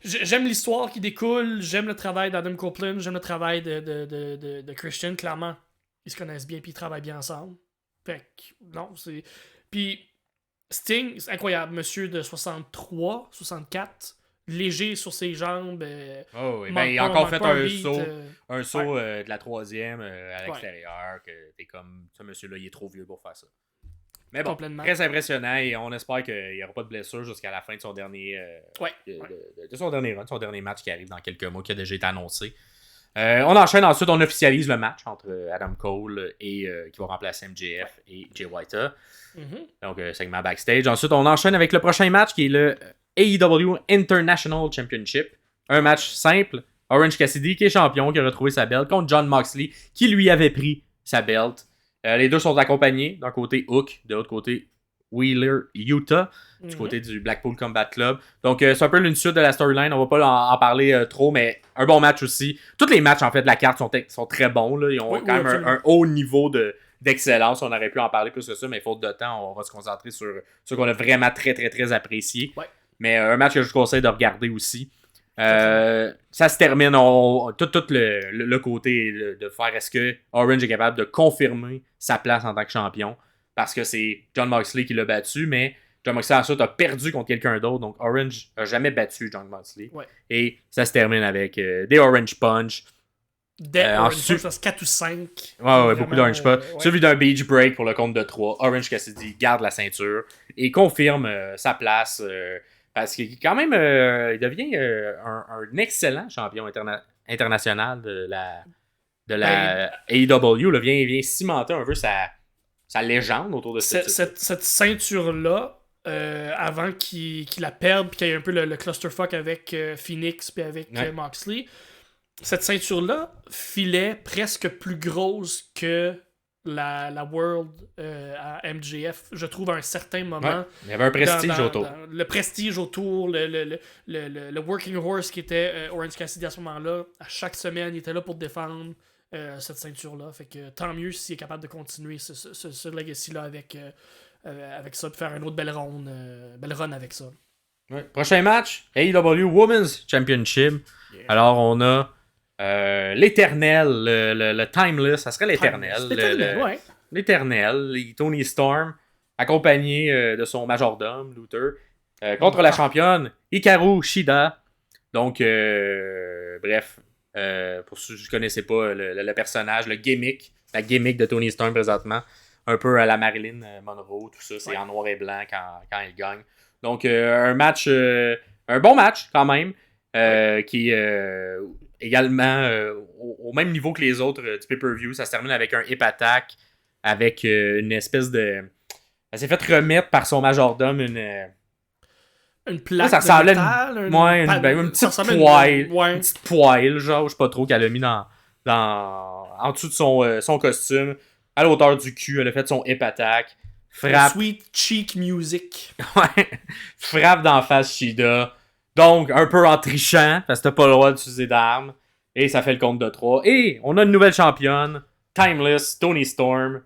J'aime l'histoire qui découle, j'aime le travail d'Adam Copeland, j'aime le travail de Christian, clairement. Ils se connaissent bien puis ils travaillent bien ensemble. Fait que, non, c'est... Puis Sting, c'est incroyable, monsieur de 63, 64, léger sur ses jambes. Il a encore fait un saut de la troisième à l'extérieur, que t'es comme, ce monsieur-là, il est trop vieux pour faire ça. Mais bon, très impressionnant et on espère qu'il n'y aura pas de blessure jusqu'à la fin de son dernier de son dernier run, de son dernier match qui arrive dans quelques mois, qui a déjà été annoncé. On enchaîne ensuite, on officialise le match entre Adam Cole et qui va remplacer MJF et Jay White. Donc, segment backstage. Ensuite, on enchaîne avec le prochain match qui est le AEW International Championship. Un match simple. Orange Cassidy qui est champion, qui a retrouvé sa belt contre Jon Moxley qui lui avait pris sa belt. Les deux sont accompagnés. D'un côté Hook, de l'autre côté Wheeler Utah, du côté du Blackpool Combat Club. Donc c'est un peu une suite de la storyline. On va pas en parler trop, mais un bon match aussi. Tous les matchs en fait de la carte sont très bons. Là. Ils ont quand même un haut niveau d'excellence. On aurait pu en parler plus que ça, mais faute de temps, on va se concentrer sur ce qu'on a vraiment très très très apprécié. Ouais. Mais un match que je vous conseille de regarder aussi. Ça se termine tout le côté de faire est-ce que Orange est capable de confirmer sa place en tant que champion, parce que c'est Jon Moxley qui l'a battu, mais Jon Moxley ensuite a perdu contre quelqu'un d'autre, donc Orange n'a jamais battu Jon Moxley. Et ça se termine avec des Orange Punch. Orange Punch, 4 ou 5. Ouais, beaucoup d'Orange Punch. Suivi d'un Beach Break pour le compte de 3. Orange Cassidy garde la ceinture et confirme sa place. Parce qu'il quand même, il devient un excellent champion international de la AEW. Là, vient cimenter un peu sa légende autour de cette ceinture-là, avant qu'il la perde, puis qu'il y ait un peu le clusterfuck avec Phoenix puis avec Moxley, cette ceinture-là filait presque plus grosse que la World à MJF, je trouve, à un certain moment. Il y avait un prestige autour. Le prestige autour, le working horse qui était Orange Cassidy à ce moment-là. À chaque semaine, il était là pour te défendre. cette ceinture-là. Fait que tant mieux s'il est capable de continuer ce legacy-là avec ça, de faire une autre belle run avec ça. Ouais. Prochain match, AEW Women's Championship. Yeah. Alors, on a l'éternel, le timeless, ça serait l'éternel. L'éternel, Toni Storm, accompagné de son majordome, Luther, contre la championne Hikaru Shida. Donc, bref, pour ceux qui ne connaissaient pas le personnage, la gimmick de Toni Storm présentement, un peu à la Marilyn Monroe, tout ça, c'est en noir et blanc quand elle gagne. Donc, un bon match quand même, qui est également au même niveau que les autres du pay-per-view. Ça se termine avec un hip attack, avec une espèce de... Elle s'est fait remettre par son majordome une plaque ça ressemblait de métal, une petite poêle. Une petite poêle, genre, je sais pas trop, qu'elle a mis en dessous de son costume, à la hauteur du cul. Elle a fait son hip attack. Frappe. Sweet cheek music. Ouais. Frappe d'en face Shida. Donc, un peu en trichant, parce que t'as pas le droit d'utiliser d'armes. Et ça fait le compte de 3. Et on a une nouvelle championne, Timeless, Toni Storm.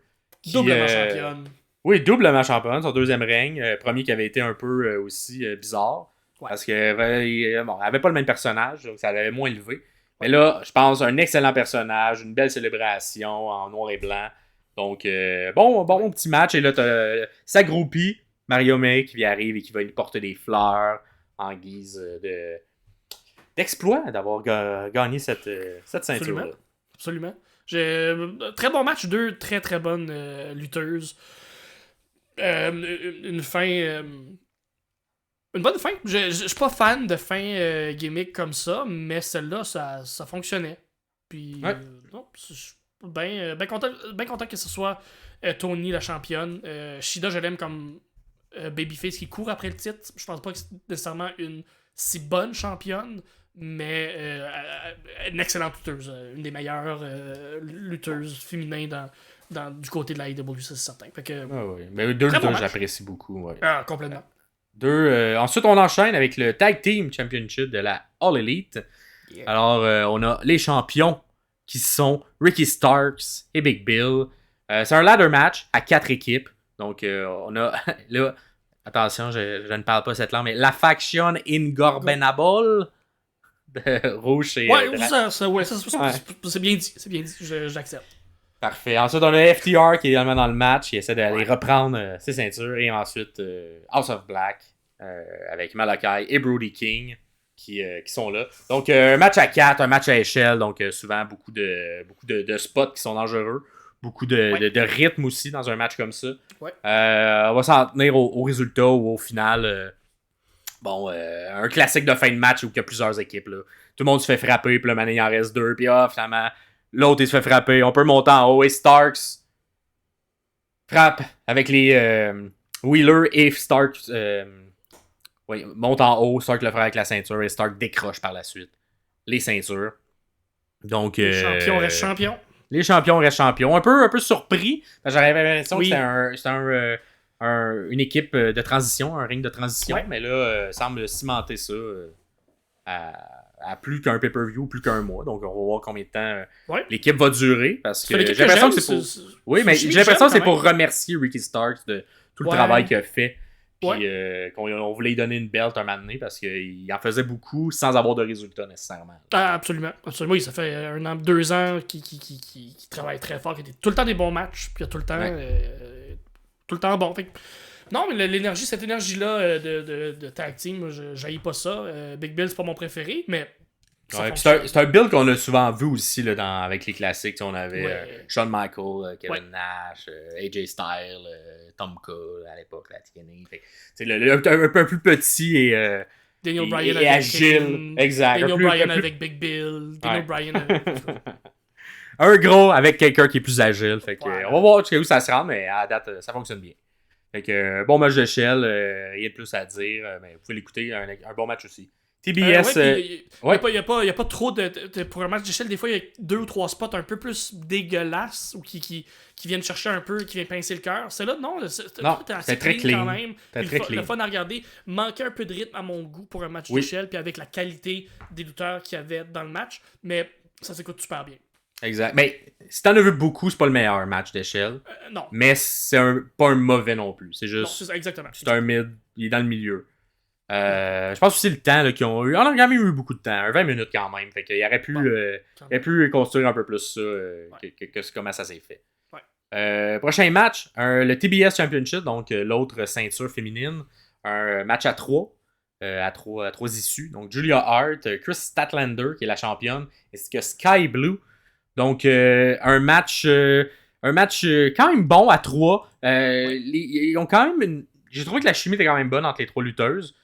Doublement championne. Oui, doublement championne, son deuxième règne. Premier qui avait été un peu aussi bizarre. Ouais. Parce qu'elle avait pas le même personnage, donc ça l'avait moins élevé. Mais là, je pense, un excellent personnage, une belle célébration en noir et blanc. Donc, bon petit match. Et là, t'as sa groupie, Mario May, qui arrive et qui va lui porter des fleurs en guise d'exploit d'avoir gagné cette ceinture. Absolument. Très bon match, deux très très bonnes lutteuses. Une fin... Une bonne fin. Je suis pas fan de fin gimmick comme ça, mais celle-là, ça fonctionnait. Puis, non, je suis bien content que ce soit Toni la championne. Shida, je l'aime comme babyface qui court après le titre. Je pense pas que c'est nécessairement une si bonne championne, mais une excellente lutteuse. Une des meilleures lutteuses féminines du côté de la AEW, c'est certain. Fait que, oui. Mais deux lutteurs, j'apprécie beaucoup. Ouais. Ah, complètement. Ensuite, on enchaîne avec le Tag Team Championship de la All Elite. Yeah. Alors, on a les champions qui sont Ricky Starks et Big Bill. C'est un ladder match à 4 équipes. Donc, on a là, attention, je ne parle pas cette langue, mais la faction Ingorbenable de Rouge et... c'est bien dit. C'est bien dit, j'accepte. Parfait. Ensuite, on a FTR qui est également dans le match. Il essaie d'aller reprendre ses ceintures. Et ensuite, House of Black avec Malakai et Brody King qui sont là. Donc, un match à 4, un match à échelle. Donc, souvent, beaucoup de spots qui sont dangereux. Beaucoup de rythme aussi dans un match comme ça. Ouais. On va s'en tenir au résultat ou au final. Un classique de fin de match où il y a plusieurs équipes. Là. Tout le monde se fait frapper. Puis là, il en reste 2. Puis finalement... L'autre, il se fait frapper. On peut monter en haut. Et Starks frappe avec les Wheeler et Starks monte en haut. Stark le frappe avec la ceinture et Stark décroche par la suite les ceintures. Donc, les champions restent champions. Les champions restent champions. Un peu surpris. J'avais l'impression que c'était une équipe de transition, un ring de transition. Ouais. Mais là, semble cimenter ça à plus qu'un pay-per-view, plus qu'un mois. Donc, on va voir combien de temps l'équipe va durer. Parce que j'ai l'impression que c'est pour... Oui, mais j'ai l'impression que c'est pour remercier Ricky Starks de tout le travail qu'il a fait. Puis qu'on voulait lui donner une belt un moment donné parce qu'il en faisait beaucoup sans avoir de résultats nécessairement. Ah, absolument. Absolument. Oui, ça fait 1 an, 2 ans qu'il travaille très fort. Il a tout le temps des bons matchs. Puis il a tout le temps bon. Fait que, non, mais cette énergie-là de tag team, je n'haïs pas ça. Big Bill, c'est pas mon préféré, mais c'est un build qu'on a souvent vu aussi là, avec les classiques. On avait Shawn Michaels, Kevin Nash, AJ Styles, Tom Cole à l'époque, la TNA. C'est un peu plus petit et Daniel Bryan avec agile. Exact. Daniel Bryan avec Big Bill. Daniel Bryan avec... un gros avec quelqu'un qui est plus agile. Fait que, on va voir où ça se rend, mais à la date, ça fonctionne bien. Fait que, bon match d'échelle, rien de plus à dire, mais vous pouvez l'écouter, un bon match aussi. TBS. Il n'y a pas trop de. Pour un match d'échelle, des fois, il y a 2 ou 3 spots un peu plus dégueulasses ou qui viennent chercher un peu, qui viennent pincer le cœur. C'est là, non, c'est assez très clean quand même. Le fun à regarder. Manquait un peu de rythme à mon goût pour un match d'échelle, puis avec la qualité des lutteurs qu'il y avait dans le match, mais ça s'écoute super bien. Exact. Mais si t'en as vu beaucoup, c'est pas le meilleur match d'échelle. Non. Mais c'est pas un mauvais non plus. C'est juste. Non, c'est ça, exactement. C'est un mid. Il est dans le milieu. Je pense aussi le temps là, qu'ils ont eu. On a quand même eu beaucoup de temps. 20 minutes quand même. Fait qu'il aurait pu, il aurait pu construire un peu plus ça que comment ça s'est fait. Prochain match, le TBS Championship, donc l'autre ceinture féminine. Un match à 3. À trois issues. Donc Julia Hart, Chris Statlander qui est la championne, et que Sky Blue. Donc un match quand même bon à 3. Ils ont quand même j'ai trouvé que la chimie était quand même bonne entre les 3 lutteuses.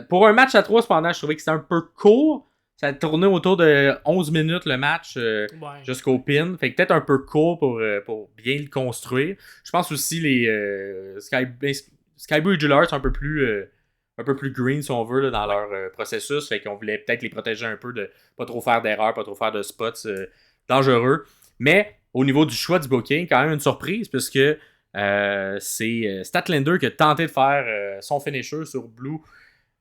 Pour un match à 3, cependant, je trouvais que c'était un peu court. Ça a tourné autour de 11 minutes le match jusqu'au pin. Fait que peut-être un peu court pour bien le construire. Je pense aussi les Sky Blue et Julia Hart sont un peu plus green, si on veut, là, dans leur processus. Fait qu'on voulait peut-être les protéger un peu de pas trop faire d'erreurs, pas trop faire de spots dangereux. Mais au niveau du choix du booking, quand même une surprise, puisque c'est Statlander qui a tenté de faire son finisher sur Blue.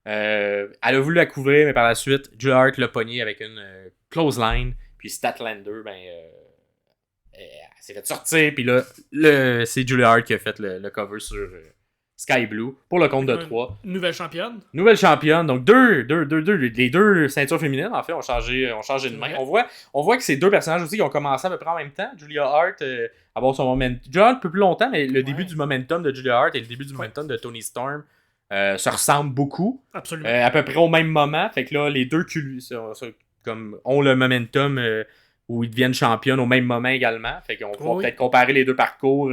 Elle a voulu la couvrir, mais par la suite, Julia Hart l'a pogné avec une close line. Puis Statlander, elle s'est fait sortir. Puis là, c'est Julia Hart qui a fait le cover sur Sky Blue pour le compte de 3. Nouvelle championne. Nouvelle championne. Donc, les deux ceintures féminines, en fait, ont changé de main. On voit que c'est deux personnages aussi qui ont commencé à peu près en même temps. Julia Hart avoir son momentum. Julia Hart un peu plus longtemps, mais le début du momentum de Julia Hart et le début du momentum de Toni Storm se ressemblent beaucoup. Absolument. À peu près au même moment. Fait que là, les deux ont le momentum où ils deviennent championnes au même moment également. Fait qu'on va peut-être comparer les deux parcours.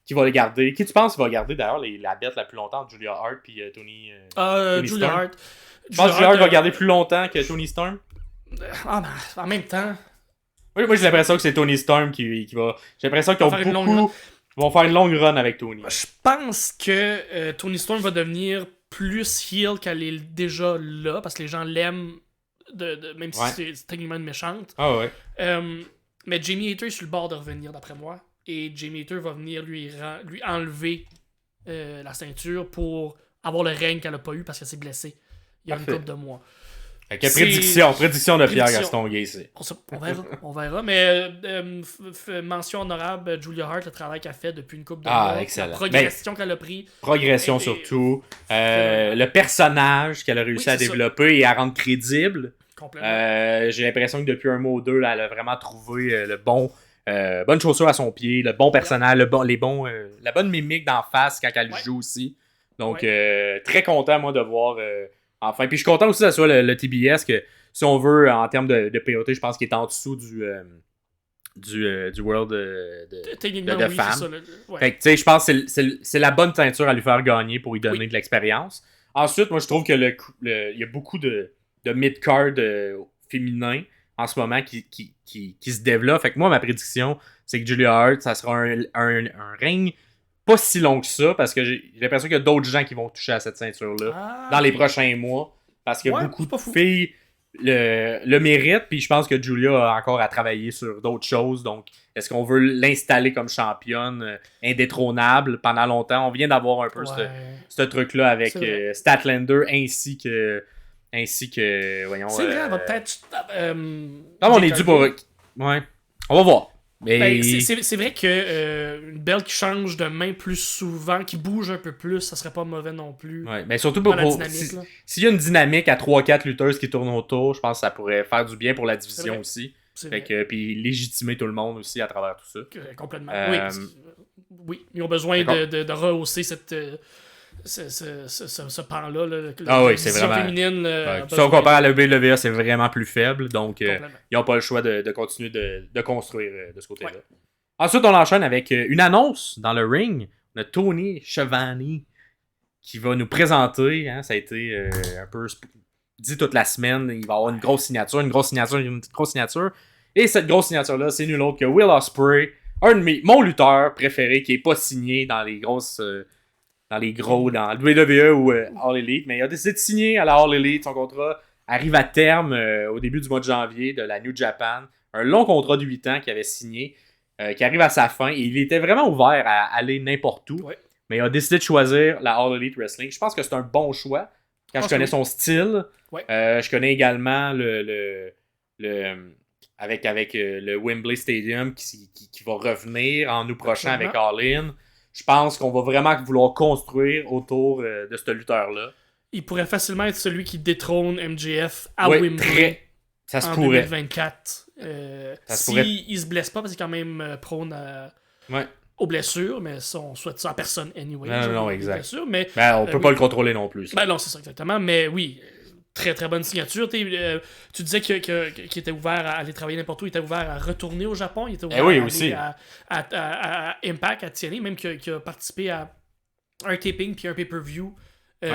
Qui va le garder? Qui tu penses va garder d'ailleurs la bête la plus longtemps entre Julia Hart et Toni Julia Storm? Hart. Je pense que Julia Hart va garder plus longtemps que Toni Storm. Ben, en même temps. Oui, moi j'ai l'impression que c'est Toni Storm qui va. J'ai l'impression qu'ils vont faire une longue run avec Toni. Je pense que Toni Storm va devenir plus heel qu'elle est déjà là, parce que les gens l'aiment, même si c'est techniquement une méchante. Ah ouais. Mais Jamie Hayter est sur le bord de revenir, d'après moi. Et Jamie Hayter va venir lui enlever la ceinture pour avoir le règne qu'elle a pas eu parce qu'elle s'est blessée il y a une couple de mois. Prédiction de Pierre Gaston Gacy. On verra. Mais mention honorable, Julia Hart, le travail qu'elle a fait depuis une couple de mois. Excellent. La progression qu'elle a pris. Progression surtout. Le personnage qu'elle a réussi à développer et à rendre crédible. Complètement. J'ai l'impression que depuis un mois ou deux, là, elle a vraiment trouvé le bon... bonne chaussure à son pied, le bon personnage, la bonne mimique d'en face quand elle joue aussi. Donc, très content, moi, de voir enfin. Puis je suis content aussi que ce soit le TBS, que si on veut, en termes de priorité, je pense qu'il est en dessous du World de femmes. Fait que, tu sais, je pense que c'est la bonne teinture à lui faire gagner pour lui donner de l'expérience. Ensuite, moi, je trouve que il y a beaucoup de mid-card féminins en ce moment qui se développe. Fait que moi, ma prédiction, c'est que Julia Hart, ça sera un règne pas si long que ça, parce que j'ai l'impression qu'il y a d'autres gens qui vont toucher à cette ceinture-là dans les prochains mois, parce que beaucoup de filles le méritent, puis je pense que Julia a encore à travailler sur d'autres choses. Donc, est-ce qu'on veut l'installer comme championne indétrônable pendant longtemps? On vient d'avoir un peu ce truc-là avec Statlander ainsi que voyons. C'est vrai, elle va peut-être. On est dû pour. Ouais. On va voir. Mais... c'est vrai que une belle qui change de main plus souvent, qui bouge un peu plus, ça serait pas mauvais non plus. Ouais, mais surtout pour s'il y a une dynamique à 3-4 lutteuses qui tournent autour, je pense que ça pourrait faire du bien pour la division aussi. Puis légitimer tout le monde aussi à travers tout ça. Complètement. Oui, ils ont besoin de rehausser ce pan-là. C'est vraiment. Féminine, si on compare à la WWE, c'est vraiment plus faible. Donc, ils n'ont pas le choix de continuer de construire de ce côté-là. Ensuite, on enchaîne avec une annonce dans le ring. On a Tony Schiavone qui va nous présenter. Hein, ça a été un peu dit toute la semaine. Il va y avoir une grosse signature. Et cette grosse signature-là, c'est nul autre que Will Ospreay, mon lutteur préféré qui n'est pas signé dans les grosses... dans le WWE ou All Elite, mais il a décidé de signer à la All Elite. Son contrat arrive à terme au début du mois de janvier de la New Japan. Un long contrat de 8 ans qu'il avait signé, qui arrive à sa fin. Et il était vraiment ouvert à aller n'importe où, mais il a décidé de choisir la All Elite Wrestling. Je pense que c'est un bon choix, quand je connais son style. Je connais également avec le Wembley Stadium qui va revenir en août prochain avec All In. Je pense qu'on va vraiment vouloir construire autour de ce lutteur-là. Il pourrait facilement être celui qui détrône MJF à Wembley ça se en pourrait. 2024. Il se blesse pas, parce qu'il est quand même prône aux blessures, mais ça, on souhaite ça à personne anyway. Non, exact. Blessures, mais, on peut pas le contrôler non plus. Non, c'est ça, exactement. Mais oui, très très bonne signature. Tu disais qu'il était ouvert à aller travailler n'importe où, il était ouvert à retourner au Japon, il était ouvert à Impact, à TNA, même qu'il a participé à un taping puis un pay-per-view qui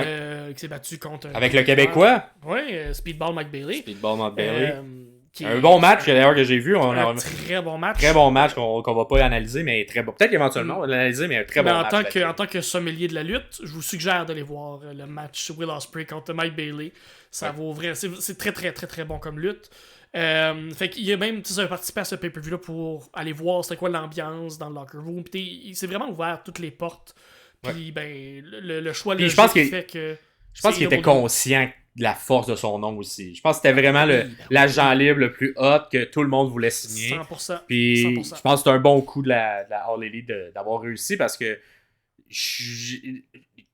s'est battu contre... Avec le Québécois? Oui, Speedball Mike Bailey. Un bon match d'ailleurs que j'ai vu. Très bon match. Très bon match qu'on va pas analyser, mais très bon. Peut-être qu'éventuellement on va l'analyser, mais un très bon match. En tant que sommelier de la lutte, je vous suggère d'aller voir le match Will Ospreay contre Mike Bailey. Ça vaut vrai. C'est très très très très bon comme lutte. Fait qu'il a même participé à ce pay-per-view là pour aller voir c'était quoi l'ambiance dans le locker room. Il s'est vraiment ouvert toutes les portes. Puis le choix logique fait que... Je pense qu'il était conscient de la force de son nom aussi. Je pense que c'était vraiment l'agent libre le plus hot que tout le monde voulait signer. 100%. Puis 100%. Je pense que c'est un bon coup de la All Elite d'avoir réussi parce que il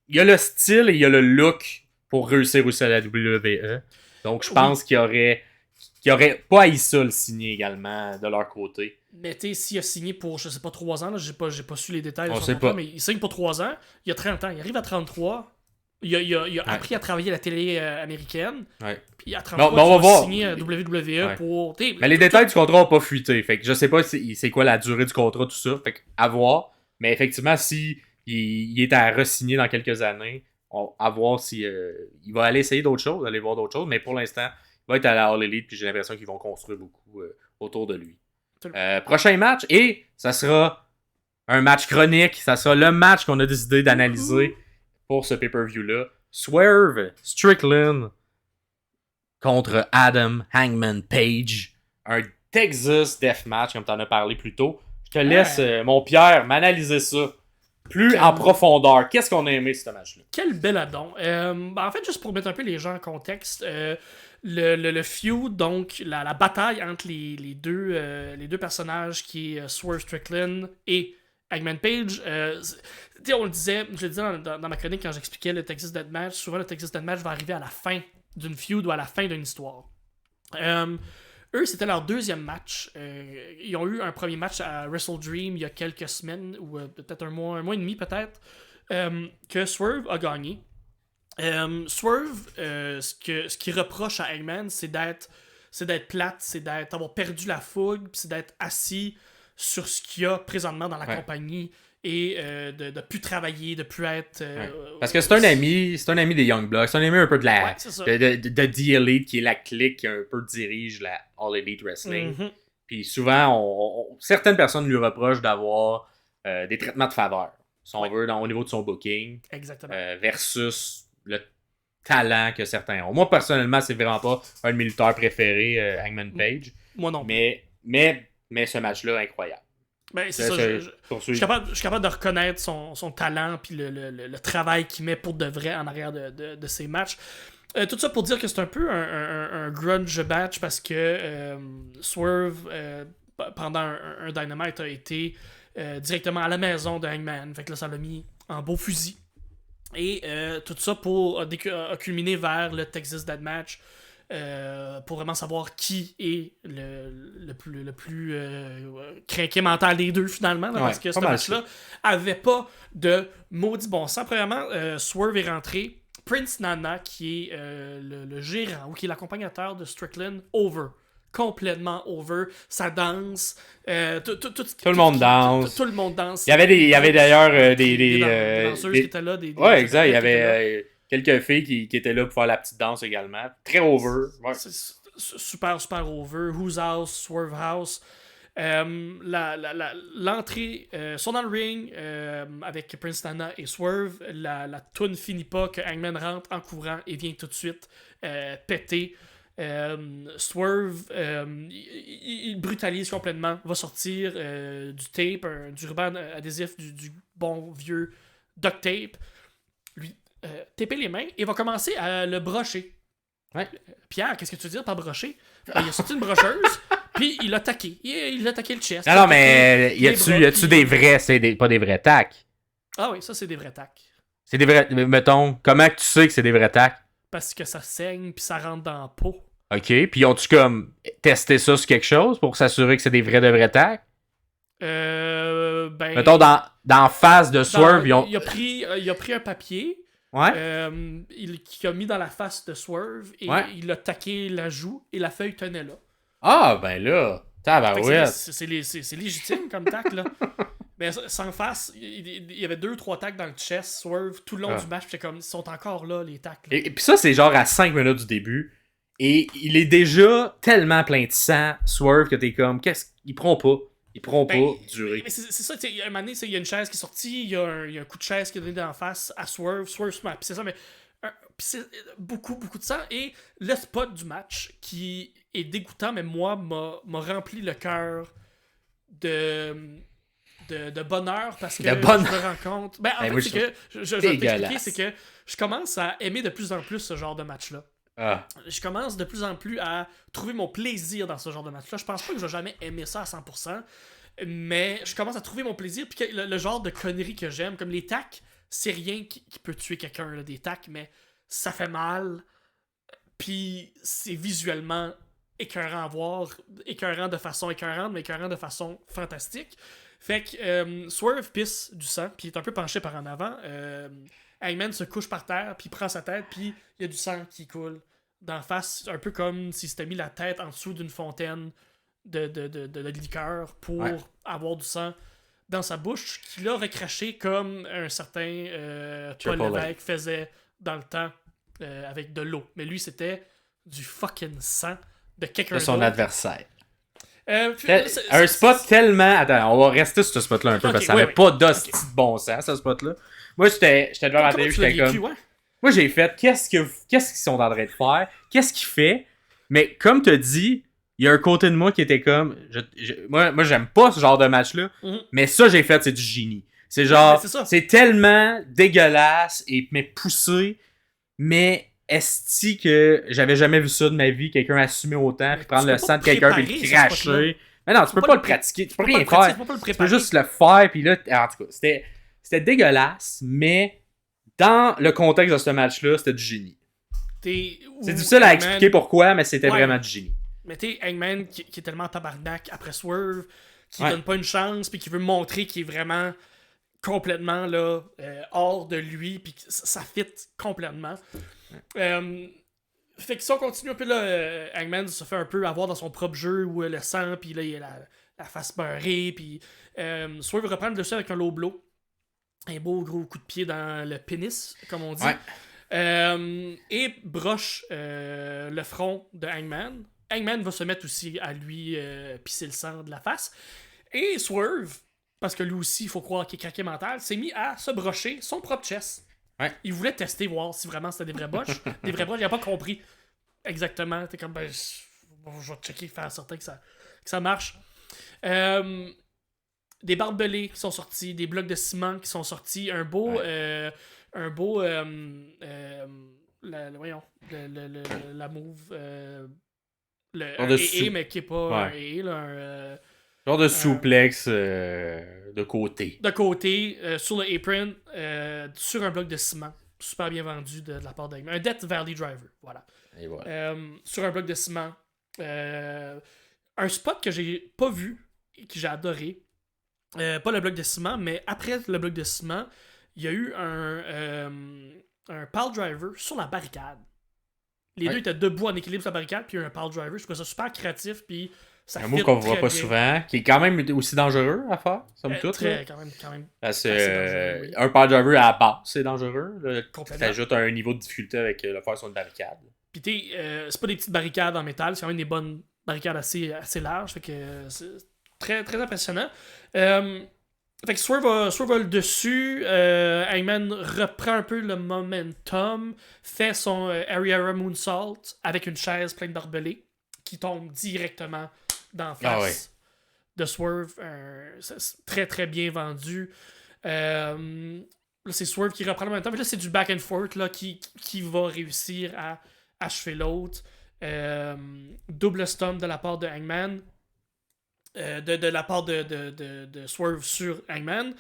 y a le style et il y a le look pour réussir aussi à la WWE. Donc je pense qu'il y aurait pas haï ça le signer également de leur côté. Mais tu sais, s'il a signé pour, je sais pas, 3 ans, là, j'ai pas su les détails de son contrat, mais il signe pour 3 ans, il a 30 ans, il arrive à 33, il a appris à travailler à la télé américaine, puis à 33, il va signer à WWE pour... Mais les détails du contrat n'ont pas fuité, fait que je sais pas c'est quoi la durée du contrat, tout ça, fait à voir, mais effectivement, si il est à re-signer dans quelques années, à voir si il va aller essayer d'autres choses, aller voir d'autres choses, mais pour l'instant, il va être à la All Elite, puis j'ai l'impression qu'ils vont construire beaucoup autour de lui. Prochain match, et ça sera un match chronique, ça sera le match qu'on a décidé d'analyser pour ce pay-per-view-là. Swerve Strickland contre Adam Hangman Page. Un Texas Deathmatch, comme tu en as parlé plus tôt. Je te laisse, mon Pierre, m'analyser ça plus en profondeur. Qu'est-ce qu'on a aimé ce match-là? Quel bel addon. En fait, juste pour mettre un peu les gens en contexte, le feud, donc la bataille entre les deux personnages qui est Swerve Strickland et Hangman Page, on le disait, je le disais dans ma chronique quand j'expliquais le Texas Deathmatch, souvent le Texas Deathmatch va arriver à la fin d'une feud ou à la fin d'une histoire. Eux, c'était leur deuxième match. Ils ont eu un premier match à Wrestle Dream il y a quelques semaines, ou peut-être un mois et demi peut-être, que Swerve a gagné. Swerve, ce qu'il reproche à Hangman, c'est d'être plate, c'est d'avoir perdu la fougue, puis c'est d'être assis sur ce qu'il y a présentement dans la compagnie et de plus travailler, de plus être... Parce que c'est un ami des Young Bucks, c'est un ami un peu de la de The Elite, qui est la clique qui un peu dirige la All Elite Wrestling. Puis souvent, certaines personnes lui reprochent d'avoir des traitements de faveur, si on veut, au niveau de son booking. Exactement. Versus le talent que certains ont. Moi, personnellement, c'est vraiment pas un de mes lutteurs préférés, Hangman Page. Moi non. Mais ce match-là, incroyable. Ben, c'est ça, je suis capable de reconnaître son talent puis le travail qu'il met pour de vrai en arrière de ses matchs. Tout ça pour dire que c'est un peu un grunge match parce que Swerve, pendant un Dynamite, a été directement à la maison de Hangman. Fait que là, ça l'a mis en beau fusil. Et tout ça a culminé vers le Texas Deathmatch. Pour vraiment savoir qui est le plus craqué mental des deux finalement parce que ce match-là avait pas de maudit bon sens. Premièrement, Swerve est rentré, Prince Nana qui est le gérant ou qui est l'accompagnateur de Strickland, complètement over, ça danse, tout le monde danse. Tout le monde danse. Il y avait d'ailleurs des danseuses qui étaient là, exact, il y avait quelques filles qui étaient là pour faire la petite danse également. Très over. Ouais. Super, super over. Who's House, Swerve House. L'entrée sont dans le ring avec Prince Nana et Swerve. La toune finit pas que Hangman rentre en courant et vient tout de suite péter. Swerve il brutalise complètement, va sortir du tape, du ruban adhésif, du bon vieux duct tape, lui taper les mains et va commencer à le brocher. Pierre, qu'est-ce que tu veux dire par brocher? Il a sorti une brocheuse Puis il l'a attaqué. Il a attaqué le chest. Non, mais y a-tu des vrais, pas des vrais tacs? Ah oui, ça c'est des vrais tacs. C'est des vrais, mettons, comment tu sais que c'est des vrais tacs? Parce que ça saigne puis ça rentre dans la peau. OK, puis ont-tu comme testé ça sur quelque chose pour s'assurer que c'est des vrais de vrais tacs? Ben... Mettons, dans face de Swerve, il a pris un papier... Ouais. Qui a mis dans la face de Swerve et il a taqué la joue et la feuille tenait là. Ah, ben là, tabarouette. C'est légitime comme tac, là. Mais sans face, il y avait 2-3 tacs dans le chest, Swerve, tout le long du match. J'étais comme, ils sont encore là, les tacs. Et puis ça, c'est genre à 5 minutes du début. Et il est déjà tellement plein de sang, Swerve, que t'es comme, il prend pas. Ils pourront pas durer. Mais c'est ça, il y a un moment donné, il y a une chaise qui est sortie, il y a un coup de chaise qui est donné d'en face à Swerve Smack. Puis c'est ça, mais c'est beaucoup de sang. Et le spot du match qui est dégoûtant, mais moi, m'a rempli le cœur de bonheur parce que je me rends compte. Ben, en fait, c'est que je vais t'expliquer, c'est que je commence à aimer de plus en plus ce genre de match-là. Je commence de plus en plus à trouver mon plaisir dans ce genre de match-là. Je pense pas que je vais jamais aimer ça à 100%, mais je commence à trouver mon plaisir. Puis le genre de conneries que j'aime, comme les tacs, c'est rien qui peut tuer quelqu'un, là, des tacs, mais ça fait mal. Puis c'est visuellement écœurant à voir, écœurant de façon écœurante, mais écœurant de façon fantastique. Fait que Swerve pisse du sang, puis il est un peu penché par en avant. Hangman se couche par terre, puis il prend sa tête, puis il y a du sang qui coule d'en face, un peu comme s'il s'était mis la tête en dessous d'une fontaine de liqueur pour avoir du sang dans sa bouche, qu'il a recraché comme un certain Paul Lévesque faisait dans le temps avec de l'eau. Mais lui, c'était du fucking sang de quelqu'un d'autre. De son adversaire. Un spot tellement... Attends, on va rester sur ce spot-là un peu, parce que ça n'avait pas d'hostie de bon sens, ce spot-là. Moi, j'étais devant la télé, j'étais comme... Moi, j'ai fait, qu'est-ce qu'ils sont en train de faire? Qu'est-ce qu'il fait? Mais comme tu as dit, il y a un côté de moi qui était comme... Moi, j'aime pas ce genre de match-là, mais ça, j'ai fait, c'est du génie. C'est genre... C'est tellement dégueulasse mais poussé, mais esti que j'avais jamais vu ça de ma vie, quelqu'un assumer autant, puis prendre le sang de quelqu'un, puis le cracher. Mais non, tu peux pas le pratiquer, tu peux rien faire. Tu peux juste le faire, puis là... En tout cas, c'était dégueulasse, mais dans le contexte de ce match-là, c'était du génie. C'est difficile à expliquer pourquoi, mais c'était vraiment du génie. Mais t'es Hangman qui est tellement tabarnak après Swerve, qui donne pas une chance, puis qui veut montrer qu'il est vraiment complètement là, hors de lui, puis ça fit complètement. Fait que si on continue un peu là, Hangman se fait un peu avoir dans son propre jeu où le sang, puis là il a la face beurrée, puis Swerve reprend le dessus avec un low blow. Un beau gros coup de pied dans le pénis, comme on dit. Et broche le front de Hangman. Hangman va se mettre aussi à lui pisser le sang de la face. Et Swerve, parce que lui aussi, il faut croire qu'il est craqué mental, s'est mis à se brocher son propre chest. Il voulait tester, voir si vraiment c'était des vrais broches. Il n'a pas compris exactement. T'es comme, je vais checker, faire certain que ça marche. Des barbelés qui sont sortis, des blocs de ciment qui sont sortis, la move, mais qui est pas un genre de souplex de côté. De côté, sur le apron, sur un bloc de ciment. Super bien vendu de la part d'Hangman. Un Death Valley Driver, voilà. Et voilà. Sur un bloc de ciment. Un spot que j'ai pas vu et que j'ai adoré. Pas le bloc de ciment, mais après le bloc de ciment, il y a eu un pile driver sur la barricade. Les deux étaient debout en équilibre sur la barricade, puis il y a eu un pile driver. Je trouve ça super créatif, puis ça un mot qu'on voit pas souvent, qui est quand même aussi dangereux à faire, somme toute. Quand même. Parce que un pile driver à la base, c'est dangereux. Tu ajoutes un niveau de difficulté avec le faire sur une barricade. Puis c'est pas des petites barricades en métal, c'est quand même des bonnes barricades assez larges, fait que c'est très, très impressionnant. Fait que Swerve a le dessus. Hangman reprend un peu le momentum. Fait son Ariara Moonsault avec une chaise pleine de barbelés qui tombe directement d'en face de Swerve. C'est très très bien vendu. Là, c'est Swerve qui reprend le momentum. Là, c'est du back and forth là, qui va réussir à achever l'autre. Double stomp de la part de Hangman. de la part de Swerve sur Hangman.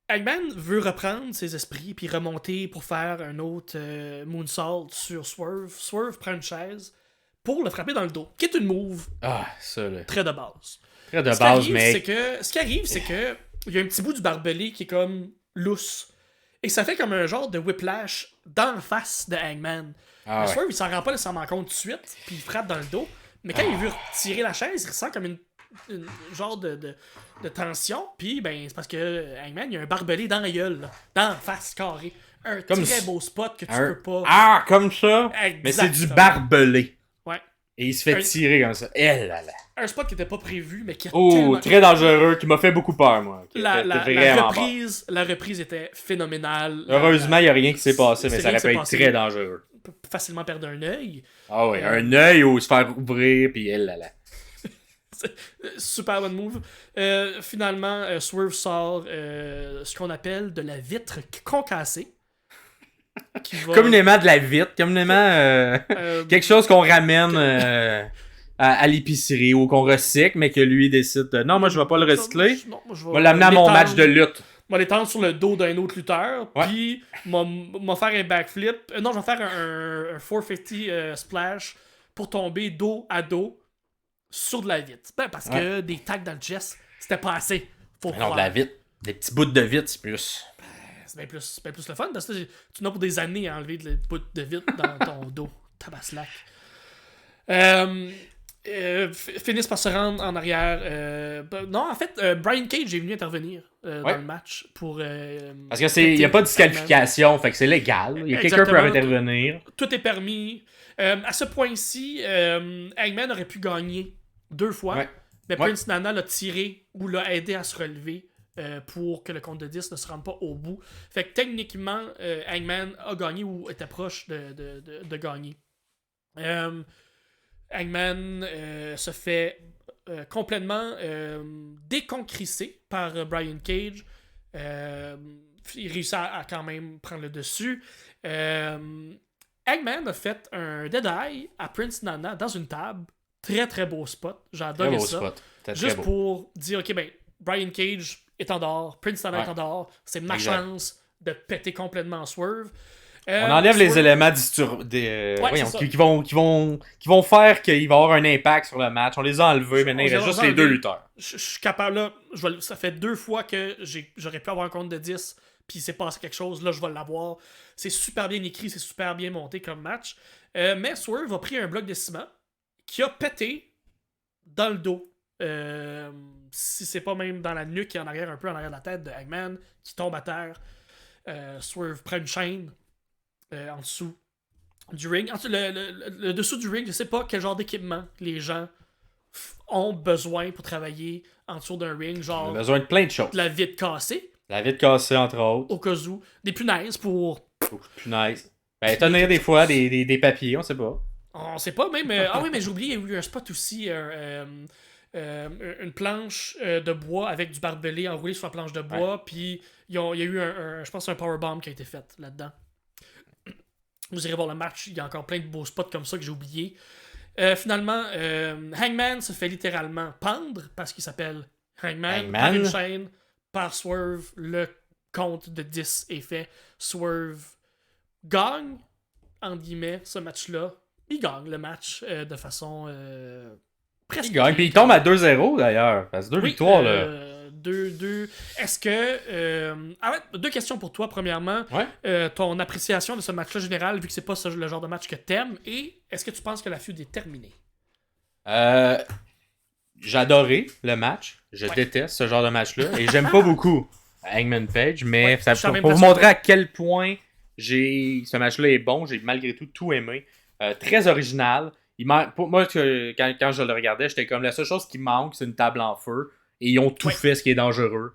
Hangman veut reprendre ses esprits puis remonter pour faire un autre moonsault sur Swerve. Swerve prend une chaise pour le frapper dans le dos, qui est une move ça, là. très de base. Très de base, mais... Ce qui arrive, c'est que il y a un petit bout du barbelé qui est comme lousse. Et ça fait comme un genre de whiplash dans la face de Hangman. Swerve, il s'en rend pas nécessairement compte tout de suite, puis il frappe dans le dos. Mais quand il veut tirer la chaise, il ressent comme une genre de tension. Puis ben, c'est parce que Hangman, il y a un barbelé dans la gueule, là, dans la face carrée. Un comme très beau spot que tu peux pas... comme ça? Exactement. Mais c'est du barbelé. Ouais. Et il se fait tirer comme ça. Un spot qui était pas prévu, mais qui a tellement... très dangereux, qui m'a fait beaucoup peur, moi. La reprise était phénoménale. Heureusement, il n'y a rien qui s'est passé, mais ça aurait pu être très dangereux. On peut facilement perdre un œil. Ah oui, un œil ou se faire ouvrir, puis Super bonne move. Finalement, Swerve sort ce qu'on appelle de la vitre concassée. Communément de la vitre, communément quelque chose qu'on ramène à l'épicerie ou qu'on recycle, mais que lui décide non, moi je vais pas le recycler. Je vais l'amener à mon match de lutte. Je vais l'étendre sur le dos d'un autre lutteur, puis m'a faire un backflip. Non, je vais faire un 450 splash pour tomber dos à dos sur de la vitre. Ben, parce que des tags dans le chest, c'était pas assez. Non, de la vitre. Des petits bouts de vitre, c'est plus. C'est bien plus le fun, parce que tu n'as pour des années à enlever des bouts de vitre dans ton dos. Tabaslac. Finissent par se rendre en arrière. Non, en fait, Brian Cage est venu intervenir dans le match pour. Parce que il n'y a pas de disqualification, fait que c'est légal. Il y a quelqu'un qui peut intervenir. Tout est permis. À ce point-ci, Hangman aurait pu gagner 2 fois, mais Prince Nana l'a tiré ou l'a aidé à se relever pour que le compte de 10 ne se rende pas au bout. Fait que techniquement, Hangman a gagné ou était proche de gagner. Hangman se fait complètement déconcrisser par Brian Cage. Il réussit à quand même prendre le dessus. Hangman a fait un Deadeye à Prince Nana dans une table. Très très beau spot. J'adore ça. Juste pour dire, ok, ben, Brian Cage est en dehors, Prince Nana est en dehors. C'est ma chance de péter complètement Swerve. On enlève les éléments qui vont faire qu'il va avoir un impact sur le match. On les a enlevés, maintenant il reste juste les 2 lutteurs. Je suis capable, là, ça fait 2 fois que j'aurais pu avoir un compte de 10, puis il s'est passé quelque chose, là je vais l'avoir. C'est super bien écrit, c'est super bien monté comme match. Mais Swerve a pris un bloc de ciment qui a pété dans le dos. Si c'est pas même dans la nuque et un peu en arrière de la tête de Hangman, qui tombe à terre. Swerve prend une chaîne en dessous du ring. Le dessous du ring, je sais pas quel genre d'équipement les gens ont besoin pour travailler en dessous d'un ring. Genre, on a besoin de plein de choses. De la vitre cassée. La vitre cassée, entre autres. Au cas où. Des punaises pour... Punaises. Ben, tenir des fois des papiers, on sait pas. On sait pas, même... ah oui, mais j'ai oublié, il y a eu un spot aussi... une planche de bois avec du barbelé enroulé sur la planche de bois, puis il y a eu je pense un powerbomb qui a été fait là-dedans. Vous irez voir le match, il y a encore plein de beaux spots comme ça que j'ai oublié. Finalement, Hangman se fait littéralement pendre parce qu'il s'appelle Hangman. Par une chaîne, par Swerve. Le compte de 10 est fait. Swerve gagne, entre guillemets, ce match-là. Il gagne le match de façon presque. Il gagne, puis il tombe à 2-0 d'ailleurs. Parce que 2 victoires, là. 2. Est-ce que... 2 questions pour toi, premièrement. Ton appréciation de ce match-là général, vu que c'est pas le genre de match que t'aimes, et est-ce que tu penses que la feud est terminée? J'ai adoré le match. Je déteste ce genre de match-là. Et j'aime pas beaucoup Hangman Page, mais pour vous montrer à quel point ce match-là est bon, j'ai malgré tout aimé. Très original. Pour moi, quand je le regardais, j'étais comme la seule chose qui manque, c'est une table en feu. Et ils ont tout fait ce qui est dangereux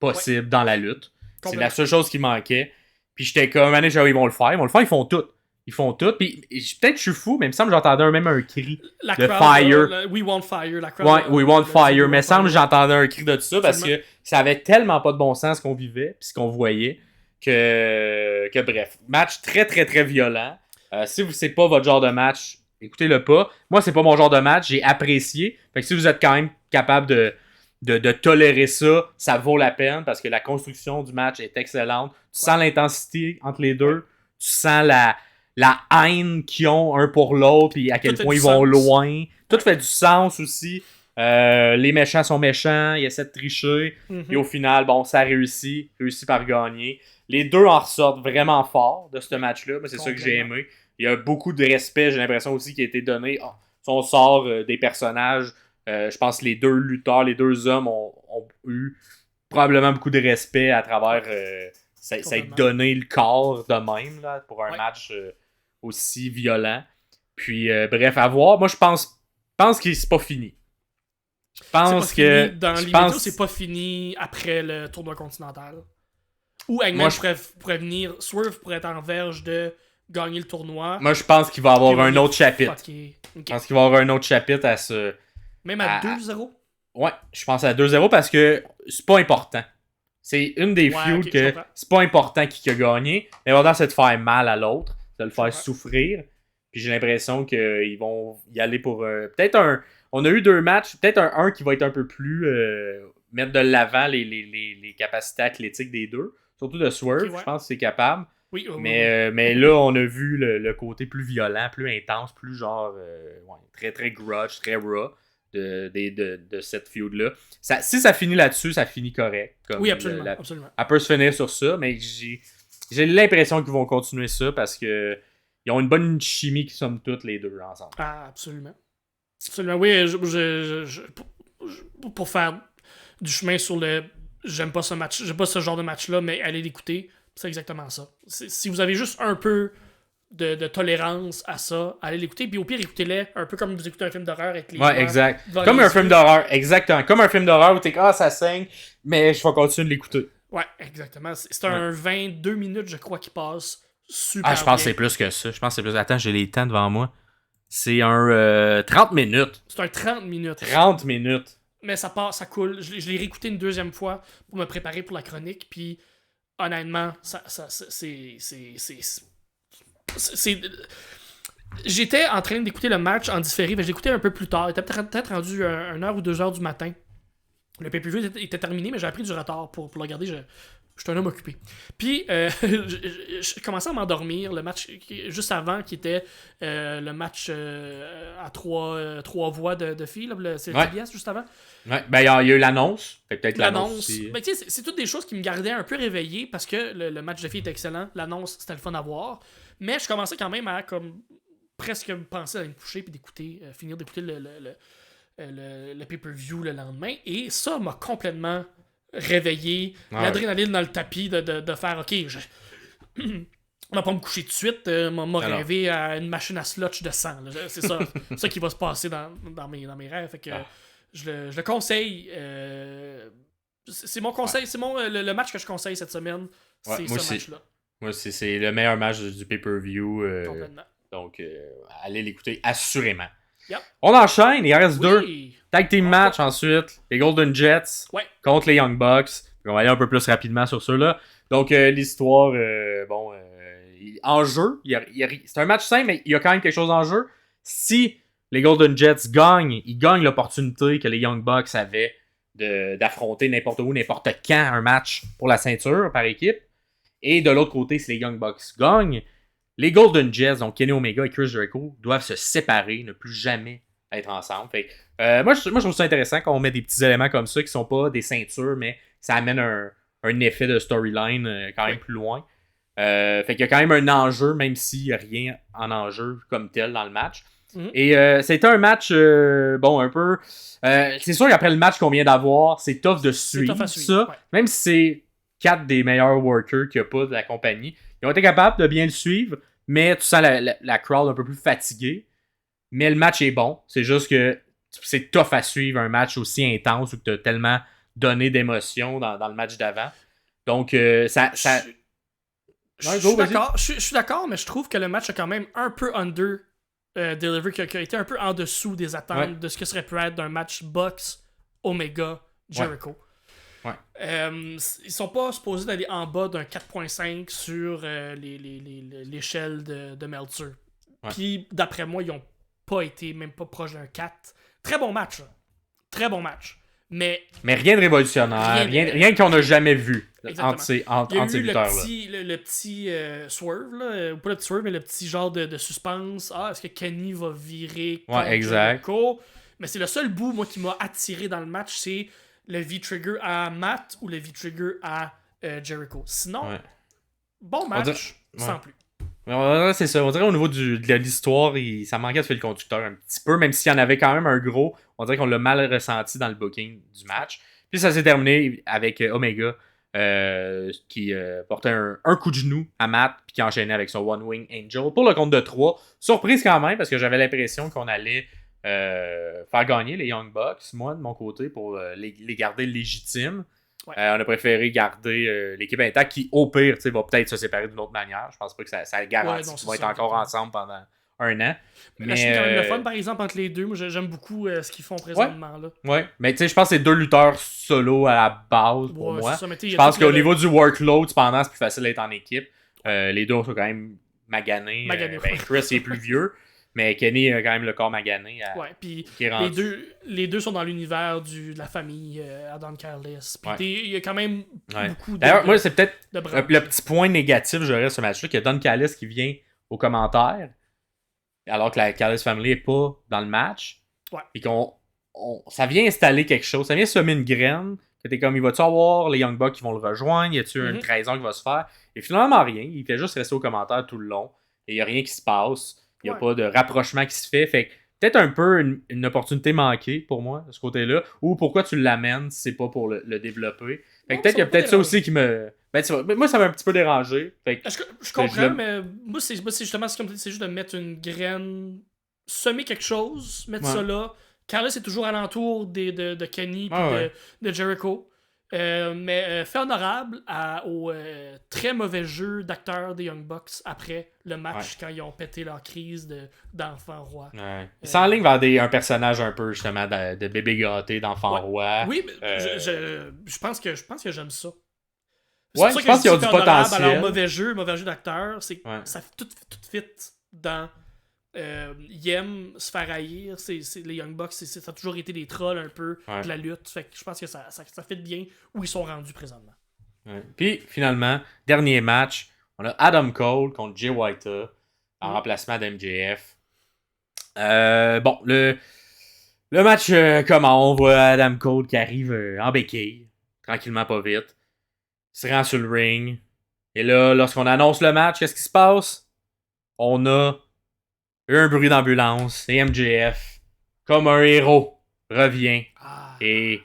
possible dans la lutte. C'est la seule chose qui manquait. Puis j'étais comme, ils vont le faire, ils font tout. Ils font tout. Puis peut-être que je suis fou, mais il me semble que j'entendais même un cri de fire. We want fire. La crowd, we want fire. Mais il me semble que j'entendais un cri de tout ça parce que ça avait tellement pas de bon sens ce qu'on vivait puis ce qu'on voyait que bref. Match très très très violent. Si c'est pas votre genre de match, écoutez-le pas. Moi, c'est pas mon genre de match. J'ai apprécié. Fait que si vous êtes quand même capable de tolérer ça, ça vaut la peine parce que la construction du match est excellente. Tu sens l'intensité entre les deux. Tu sens la haine qu'ils ont un pour l'autre et à quel point ils vont loin. Tout fait du sens aussi. Les méchants sont méchants, ils essaient de tricher. Et au final, bon, ça réussit par gagner. Les deux en ressortent vraiment fort de ce match-là. C'est ça que j'ai aimé. Il y a beaucoup de respect, j'ai l'impression aussi, qui a été donné. Si on sort des personnages, je pense que les deux lutteurs, les deux hommes ont eu probablement beaucoup de respect à travers ça a donné le corps de même là, pour un match aussi violent. Puis bref, à voir. Moi, je pense que c'est pas fini. Je pense que dans l'immédiat, c'est pas fini après le tournoi continental. Ou Hangman pourrait venir, Swerve pourrait être en verge de gagner le tournoi. Moi, je pense qu'il va y avoir un autre chapitre. Okay. Je pense qu'il va y avoir un autre chapitre à ce... Même à 2-0? Ouais, je pense à 2-0 parce que c'est pas important. C'est une des feuds que c'est pas important qui a gagné. L'important, c'est de faire mal à l'autre, de le faire souffrir. Puis j'ai l'impression qu'ils vont y aller pour... peut-être un... On a eu 2 matchs, peut-être un qui va être un peu plus... mettre de l'avant les capacités athlétiques des deux. Surtout de Swerve, je pense que c'est capable. Oui, mais là, on a vu le côté plus violent, plus intense, plus genre très très grudge, très raw de cette feud-là. Si ça finit là-dessus, ça finit correct. Oui, absolument, absolument. Elle peut se finir sur ça, mais j'ai l'impression qu'ils vont continuer ça parce que ils ont une bonne chimie qui somme toutes les deux ensemble. Ah, absolument. Absolument, oui. Pour faire du chemin sur le... J'aime pas ce match, j'aime pas ce genre de match-là, mais allez l'écouter. C'est exactement ça. Si vous avez juste un peu de tolérance à ça, allez l'écouter. Puis au pire, écoutez-les un peu comme vous écoutez un film d'horreur avec les... Ouais, exact. Comme un film d'horreur, exactement. Comme un film d'horreur où t'es ça saigne, mais je vais continuer de l'écouter. Ouais, exactement. C'est un 22 minutes, je crois, qui passe super bien. Je pense que c'est plus que ça. Je pense que c'est plus... Attends, j'ai les temps devant moi. C'est un 30 minutes. C'est un 30 minutes. 30 minutes. Mais ça part, ça coule. Je l'ai réécouté une deuxième fois pour me préparer pour la chronique, puis honnêtement, j'étais en train d'écouter le match en différé, mais je l'écoutais un peu plus tard. Il était peut-être rendu 1h ou 2h du matin. Le pay-per-view était terminé, mais j'ai pris du retard pour le regarder. Je suis un homme occupé. Puis, je commençais à m'endormir. Le match juste avant, qui était le match à trois voix de filles. C'est TBS juste avant. Ouais, ben il y a eu l'annonce. Peut-être l'annonce aussi. Ben, c'est toutes des choses qui me gardaient un peu réveillé parce que le match de filles était excellent. L'annonce, c'était le fun à voir. Mais je commençais quand même à presque penser à aller me coucher puis finir d'écouter le pay-per-view le lendemain. Et ça m'a complètement réveillé, l'adrénaline dans le tapis de faire OK, je vais pas me coucher tout de suite, m'a rêvé à une machine à slotch de sang. C'est ça qui va se passer dans mes rêves. Fait que je le conseille. C'est mon conseil, c'est le match que je conseille cette semaine. C'est ce match-là. Moi, c'est le meilleur match du pay-per-view. Complètement. Donc, allez l'écouter assurément. Yep. On enchaîne, il en reste 2. Tag team match ensuite, les Golden Jets contre les Young Bucks. On va aller un peu plus rapidement sur ceux-là. Donc, l'histoire, en jeu, c'est un match simple, mais il y a quand même quelque chose en jeu. Si les Golden Jets gagnent, ils gagnent l'opportunité que les Young Bucks avaient d'affronter n'importe où, n'importe quand un match pour la ceinture par équipe. Et de l'autre côté, si les Young Bucks gagnent, les Golden Jets, donc Kenny Omega et Chris Jericho, doivent se séparer, ne plus jamais être ensemble. Fait, moi, je trouve ça intéressant quand on met des petits éléments comme ça qui sont pas des ceintures, mais ça amène un effet de storyline quand même plus loin. Fait qu'il y a quand même un enjeu, même s'il n'y a rien en enjeu comme tel dans le match. Mm-hmm. Et c'était un match, un peu... c'est sûr qu'après le match qu'on vient d'avoir, c'est tough de suivre ça. Ouais. Même si c'est 4 des meilleurs workers qu'il n'y a pas de la compagnie. Ils ont été capables de bien le suivre, mais tu sens la crowd un peu plus fatiguée. Mais le match est bon. C'est juste que c'est tough à suivre un match aussi intense où tu as tellement donné d'émotions dans le match d'avant. Donc, ça... Je suis d'accord, mais je trouve que le match a quand même un peu under delivery, qui a été un peu en dessous des attentes de ce que serait pu être d'un match Bucks, Omega, Jericho. Ouais. Ils sont pas supposés d'aller en bas d'un 4.5 sur l'échelle de Meltzer. Puis, d'après moi, ils ont pas été même pas proche d'un 4. Très bon match, là. Très bon match. Mais rien de révolutionnaire, rien qu'on n'a jamais vu entre ces lutteurs-là. Le petit swerve, là, pas le petit swerve, mais le petit genre de suspense. Est-ce que Kenny va virer contre Jericho? Mais c'est le seul bout, moi, qui m'a attiré dans le match, c'est le V-Trigger à Matt ou le V-Trigger à Jericho. Sinon, bon match, sans plus. C'est ça. On dirait au niveau de l'histoire, ça manquait de fil conducteur un petit peu, même s'il y en avait quand même un gros. On dirait qu'on l'a mal ressenti dans le booking du match. Puis ça s'est terminé avec Omega qui portait un coup de genou à Matt puis qui enchaînait avec son One Wing Angel pour le compte de 3. Surprise quand même parce que j'avais l'impression qu'on allait faire gagner les Young Bucks, moi de mon côté, pour les garder légitimes. On a préféré garder l'équipe intacte qui, au pire, va peut-être se séparer d'une autre manière. Je pense pas que ça garantit qu'ils vont être encore ensemble pendant un an. Mais c'est quand même le fun, par exemple, entre les deux. Moi, j'aime beaucoup ce qu'ils font présentement. Là. Ouais, mais tu sais, je pense que c'est 2 lutteurs solo à la base pour moi. Je pense qu'au niveau du workload, cependant, c'est plus facile d'être en équipe. Les deux sont quand même maganés. Chris est plus vieux. Mais Kenny a quand même le corps magané. Puis les deux sont dans l'univers de la famille Adam Carlis. Puis il y a quand même beaucoup de. D'ailleurs, moi, c'est peut-être le petit point négatif, je dirais, ce match-là, qu'il y a Don Callis qui vient aux commentaires, alors que la Callis Family n'est pas dans le match. Puis ça vient installer quelque chose. Ça vient semer une graine. Que t'es comme, il va-tu avoir les Young Bucks qui vont le rejoindre? Y a-tu une trahison qui va se faire? Et finalement, rien. Il fait juste rester aux commentaires tout le long. Et il n'y a rien qui se passe. Il n'y a pas de rapprochement qui se fait. Fait que peut-être un peu une opportunité manquée pour moi, de ce côté-là. Ou pourquoi tu l'amènes si c'est pas pour le développer. Fait que peut-être qu'il y a peut-être ça aussi qui me. Moi, ça m'a un petit peu dérangé. Fait que je comprends, mais moi, c'est justement c'est juste de mettre une graine, semer quelque chose, mettre ça là. Carlos est toujours alentour de Kenny et de Jericho. Mais fait honorable au très mauvais jeu d'acteurs des Young Bucks après le match quand ils ont pété leur crise d'enfant roi. Ils s'enlignent vers un personnage un peu justement de bébé gâté d'enfant roi. Oui, mais je pense que j'aime ça. Je pense qu'ils ont du potentiel. Alors mauvais jeu d'acteurs, c'est ça tout fit dans ils aiment se faire haïr. Les Young Bucks, ça a toujours été des trolls un peu de la lutte. Fait que je pense que ça fit bien où ils sont rendus présentement. Puis finalement, dernier match, on a Adam Cole contre Jay White en remplacement d'MJF. Bon, le match comment on voit Adam Cole qui arrive en béquille, tranquillement pas vite, il se rend sur le ring. Et là, lorsqu'on annonce le match, qu'est-ce qui se passe? On a un bruit d'ambulance et MJF, comme un héros, revient et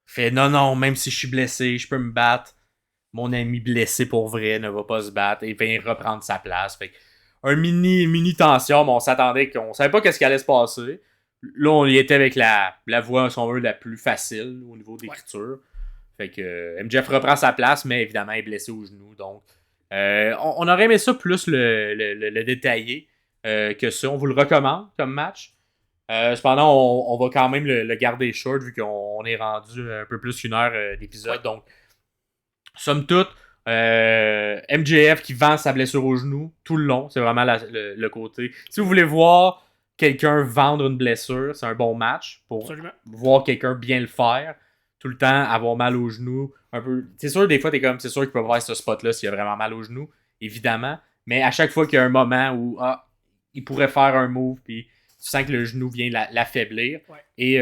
fait non, même si je suis blessé, je peux me battre. Mon ami blessé pour vrai ne va pas se battre et vient reprendre sa place. Fait un mini tension, mais on s'attendait qu'on savait pas qu'est-ce qui allait se passer. Là, on y était avec la voix, si on veut, la plus facile au niveau d'écriture. Fait que MJF reprend sa place, mais évidemment, il est blessé au genou. Donc, on aurait aimé ça plus le détailler. Que ça. On vous le recommande comme match. Cependant, on va quand même le garder short vu qu'on est rendu un peu plus qu'une heure d'épisode. Donc, somme toute, MJF qui vend sa blessure au genou tout le long. C'est vraiment le côté. Si vous voulez voir quelqu'un vendre une blessure, c'est un bon match pour voir quelqu'un bien le faire. Tout le temps, avoir mal au genou. Un peu. C'est sûr, des fois, c'est sûr qu'il peut voir ce spot-là s'il a vraiment mal au genou, évidemment. Mais à chaque fois qu'il y a un moment où il pourrait faire un move, puis tu sens que le genou vient l'affaiblir. Et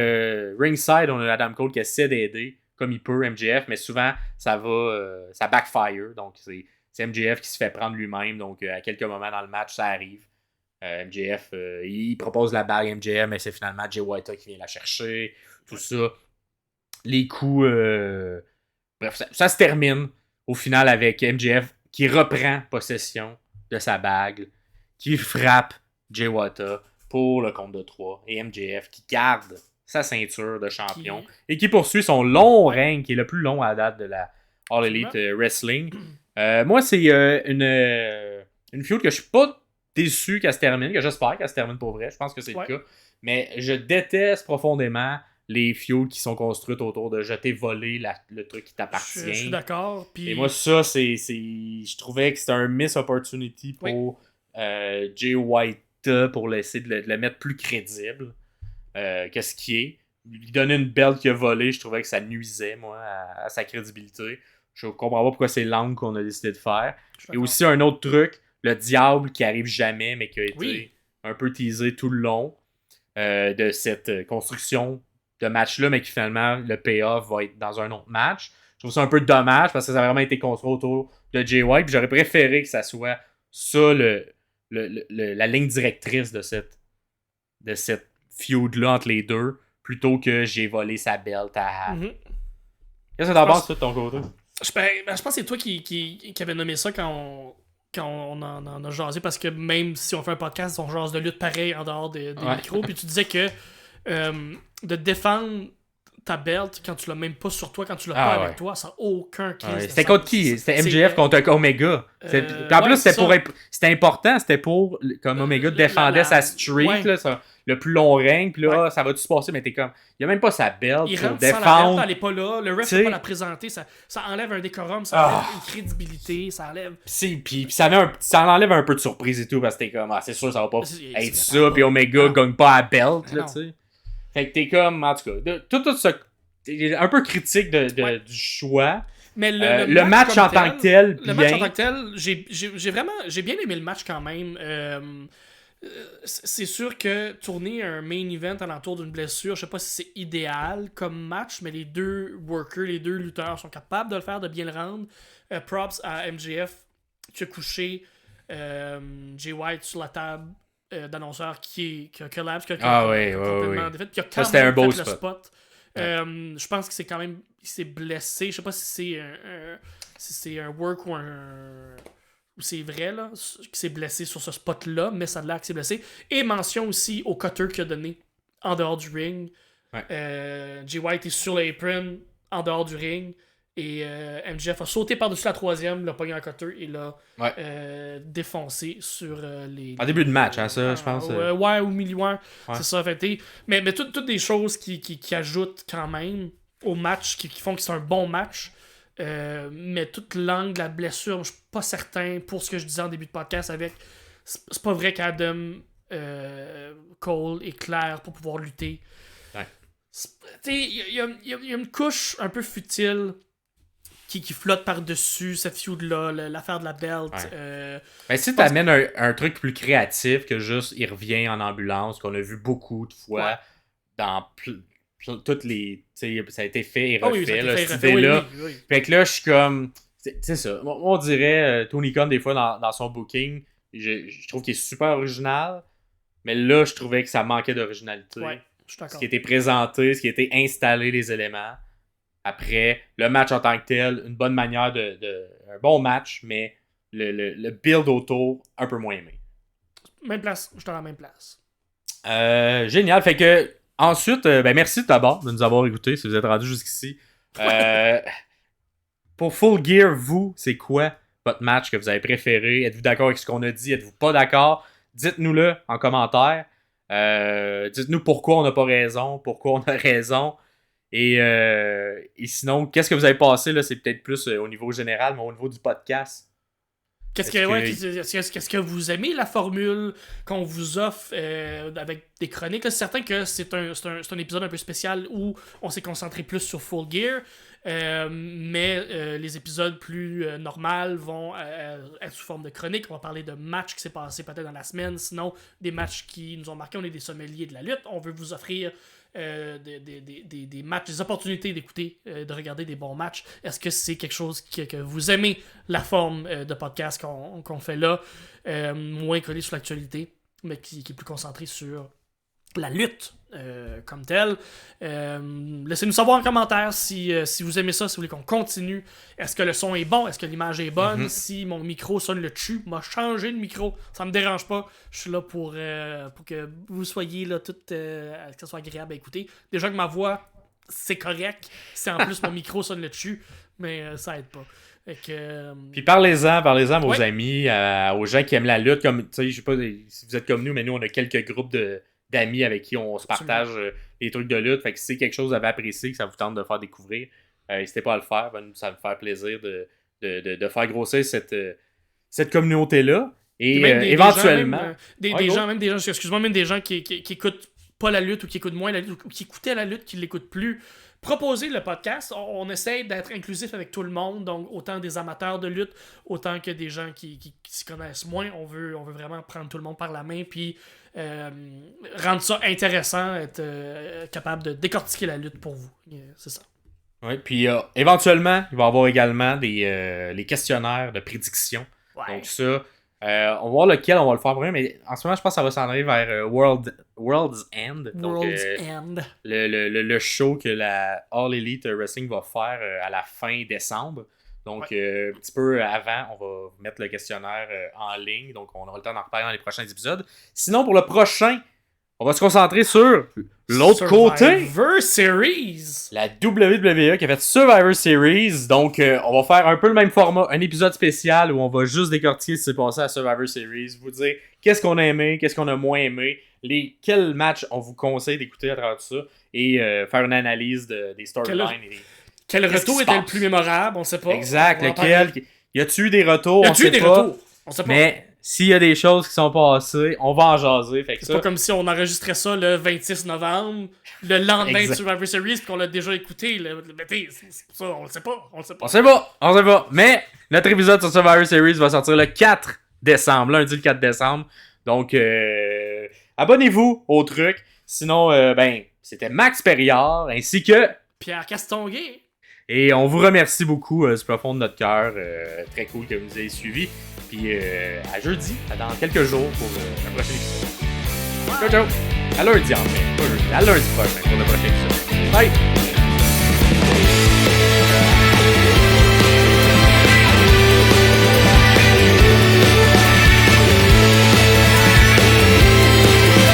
ringside, on a Adam Cole qui essaie d'aider comme il peut MJF, mais souvent, ça backfire. Donc, c'est MJF qui se fait prendre lui-même. Donc, à quelques moments dans le match, ça arrive. MJF, il propose la bague MJF, mais c'est finalement Jay White qui vient la chercher. Tout ça. Les coups... Bref, ça se termine au final avec MJF qui reprend possession de sa bague, qui frappe Jay White pour le compte de 3 et MJF qui garde sa ceinture de champion et qui poursuit son long règne qui est le plus long à la date de la All Elite Wrestling. Moi, c'est une feud que je suis pas déçu qu'elle se termine, que j'espère qu'elle se termine pour vrai. Je pense que c'est le cas. Mais je déteste profondément les feuds qui sont construites autour de je t'ai volé le truc qui t'appartient. Je suis d'accord. Puis... Et moi, ça, je trouvais que c'était un miss opportunity pour Jay White t'as pour essayer de le mettre plus crédible que ce qui est. Lui donner une belt qu'il a volée, je trouvais que ça nuisait, moi, à sa crédibilité. Je comprends pas pourquoi c'est l'angle qu'on a décidé de faire. Et aussi un autre truc, le diable qui arrive jamais, mais qui a été un peu teasé tout le long de cette construction de match-là, mais qui finalement, le payoff va être dans un autre match. Je trouve ça un peu dommage parce que ça a vraiment été construit autour de Jay White. Puis j'aurais préféré que ça soit ça la ligne directrice de cette feud-là entre les deux, plutôt que j'ai volé sa belt à Hat. Qu'est-ce que t'en penses, de ton côté? Je pense que c'est toi qui avait nommé ça quand on en a jasé, parce que même si on fait un podcast, on jase de lutte pareil en dehors des micros, puis tu disais que de défendre ta belt quand tu l'as même pas sur toi, quand tu l'as pas avec toi, ça n'a aucun crise. C'était contre qui? C'était MJF contre Omega. En plus, c'était important, c'était pour comme Omega défendait sa streak, là, le plus long règne, puis là, ça va-tu se passer? Mais t'es comme, il a même pas sa belt il pour rentre défendre. Sans la belt, elle est pas là, le ref peut pas la présenter, ça enlève un décorum, ça enlève une crédibilité, ça enlève... Puis ça enlève un peu de surprise et tout, parce que t'es comme, c'est sûr, ça va pas être ça, puis Omega gagne pas la belt, là, tu sais. Fait que t'es comme, en tout cas, tout ça, t'es un peu critique du choix. Mais le match en tant que tel, le match en tant que tel, j'ai bien aimé le match quand même. C'est sûr que tourner un main event alentour d'une blessure, je sais pas si c'est idéal comme match, mais les deux workers, les deux lutteurs sont capables de le faire, de bien le rendre. Props à MJF qui a couché Jay White sur la table d'annonceur qui a collapse, qui a complètement défait, puis qui a quand même fait le spot. Je pense que c'est quand même, il s'est blessé, je sais pas si c'est un work ou c'est vrai là, qu'il s'est blessé sur ce spot là, mais ça a l'air qu'il s'est blessé. Et mention aussi au cutter qu'il a donné en dehors du ring. Jay White est sur l'apron en dehors du ring et MJF a sauté par-dessus la troisième, l'a pogné en cutter et l'a défoncé sur les... En début de match, hein, ça, je pense. Au milieu, c'est ça. Fait, mais toutes des choses qui ajoutent quand même au match, qui font que c'est un bon match. Mais toute l'angle de la blessure, je suis pas certain, pour ce que je disais en début de podcast, c'est pas vrai qu'Adam Cole est clair pour pouvoir lutter. Il y a une couche un peu futile qui flotte par-dessus cette feud-là, l'affaire de la belt. Ben, si t'amènes un truc plus créatif que juste il revient en ambulance, qu'on a vu beaucoup de fois dans toutes les... Ça a été fait et refait, cette idée-là. Fait que là, je suis comme... C'est ça. On dirait Tony Khan, des fois, dans son booking, je trouve qu'il est super original, mais là, je trouvais que ça manquait d'originalité. Ouais, je suis d'accord. Ce qui était présenté, ce qui était installé, les éléments. Après, le match en tant que tel, une bonne manière un bon match, mais le build autour, un peu moins aimé. Même place, je suis dans la même place. Génial. Fait que, ensuite, merci d'abord de nous avoir écoutés si vous êtes rendus jusqu'ici. Pour Full Gear, vous, c'est quoi votre match que vous avez préféré? Êtes-vous d'accord avec ce qu'on a dit? Êtes-vous pas d'accord? Dites-nous-le en commentaire. Dites-nous pourquoi on n'a pas raison, pourquoi on a raison. Et sinon, qu'est-ce que vous avez passé là? C'est peut-être plus au niveau général, mais au niveau du podcast. Qu'est-ce que vous aimez la formule qu'on vous offre avec des chroniques? C'est certain que c'est un épisode un peu spécial où on s'est concentré plus sur Full Gear. Mais les épisodes plus normaux vont être sous forme de chronique. On va parler de matchs qui s'est passé peut-être dans la semaine, sinon des matchs qui nous ont marqué. On est des sommeliers de la lutte. On veut vous offrir des matchs, des opportunités d'écouter, de regarder des bons matchs. Est-ce que c'est quelque chose que vous aimez, la forme de podcast qu'on fait là, moins collé sur l'actualité, mais qui est plus concentré sur la lutte comme telle. Laissez-nous savoir en commentaire si vous aimez ça, si vous voulez qu'on continue. Est-ce que le son est bon? Est-ce que l'image est bonne? Si mon micro sonne le dessus, m'a changé de micro. Ça me dérange pas. Je suis là pour que vous soyez là tout, que ça soit agréable à écouter. Déjà que ma voix, c'est correct. Si en plus mon micro sonne le dessus, mais ça aide pas. Puis parlez-en à vos amis, aux gens qui aiment la lutte. Comme, je sais pas si vous êtes comme nous, mais nous, on a quelques groupes d'amis avec qui on se partage les trucs de lutte. Fait que si c'est quelque chose que vous avez apprécié, que ça vous tente de faire découvrir, n'hésitez pas à le faire. Ça va me faire plaisir de faire grossir cette communauté-là. Et éventuellement... Des gens qui écoutent pas la lutte ou qui écoutent moins la lutte ou qui écoutaient la lutte, qui l'écoutent plus. Proposer le podcast, on essaie d'être inclusif avec tout le monde, donc autant des amateurs de lutte, autant que des gens qui s'y connaissent moins. On veut vraiment prendre tout le monde par la main, puis rendre ça intéressant, être capable de décortiquer la lutte pour vous. C'est ça. Oui, puis éventuellement, il va y avoir également les questionnaires de prédiction. Ouais. Donc ça, on va voir lequel on va le faire pour eux, mais en ce moment, je pense que ça va s'en aller vers World's End. Donc, End. Le show que la All Elite Wrestling va faire à la fin décembre. Donc, un petit peu avant, on va mettre le questionnaire en ligne. Donc, on aura le temps d'en reparler dans les prochains épisodes. Sinon, pour le prochain, on va se concentrer sur l'autre côté. Survivor Series. La WWE qui a fait Survivor Series. Donc, on va faire un peu le même format. Un épisode spécial où on va juste décortiquer ce qui s'est passé à Survivor Series. Vous dire qu'est-ce qu'on a aimé, qu'est-ce qu'on a moins aimé. Quels matchs on vous conseille d'écouter à travers tout ça. Et faire une analyse des storylines. Quel retour était le plus mémorable? On ne sait pas. Exact. Lequel. Y a-tu eu des retours? On sait pas. On sait pas. Mais... s'il y a des choses qui sont passées, on va en jaser. C'est pas comme si on enregistrait ça le 26 novembre, le lendemain de Survivor Series, puis qu'on l'a déjà écouté. C'est pour ça, on le sait pas. On sait pas. Mais notre épisode sur Survivor Series va sortir le 4 décembre, lundi le 4 décembre. Donc, abonnez-vous au truc. Sinon, c'était Max Perriard ainsi que Pierre Castonguay. Et on vous remercie beaucoup du profond de notre cœur. Très cool que vous nous ayez suivis. Puis à jeudi, dans quelques jours pour un prochain épisode. Ciao, ciao. À lundi en fait. Pas jeudi, à lundi prochain pour le prochain épisode. Bye!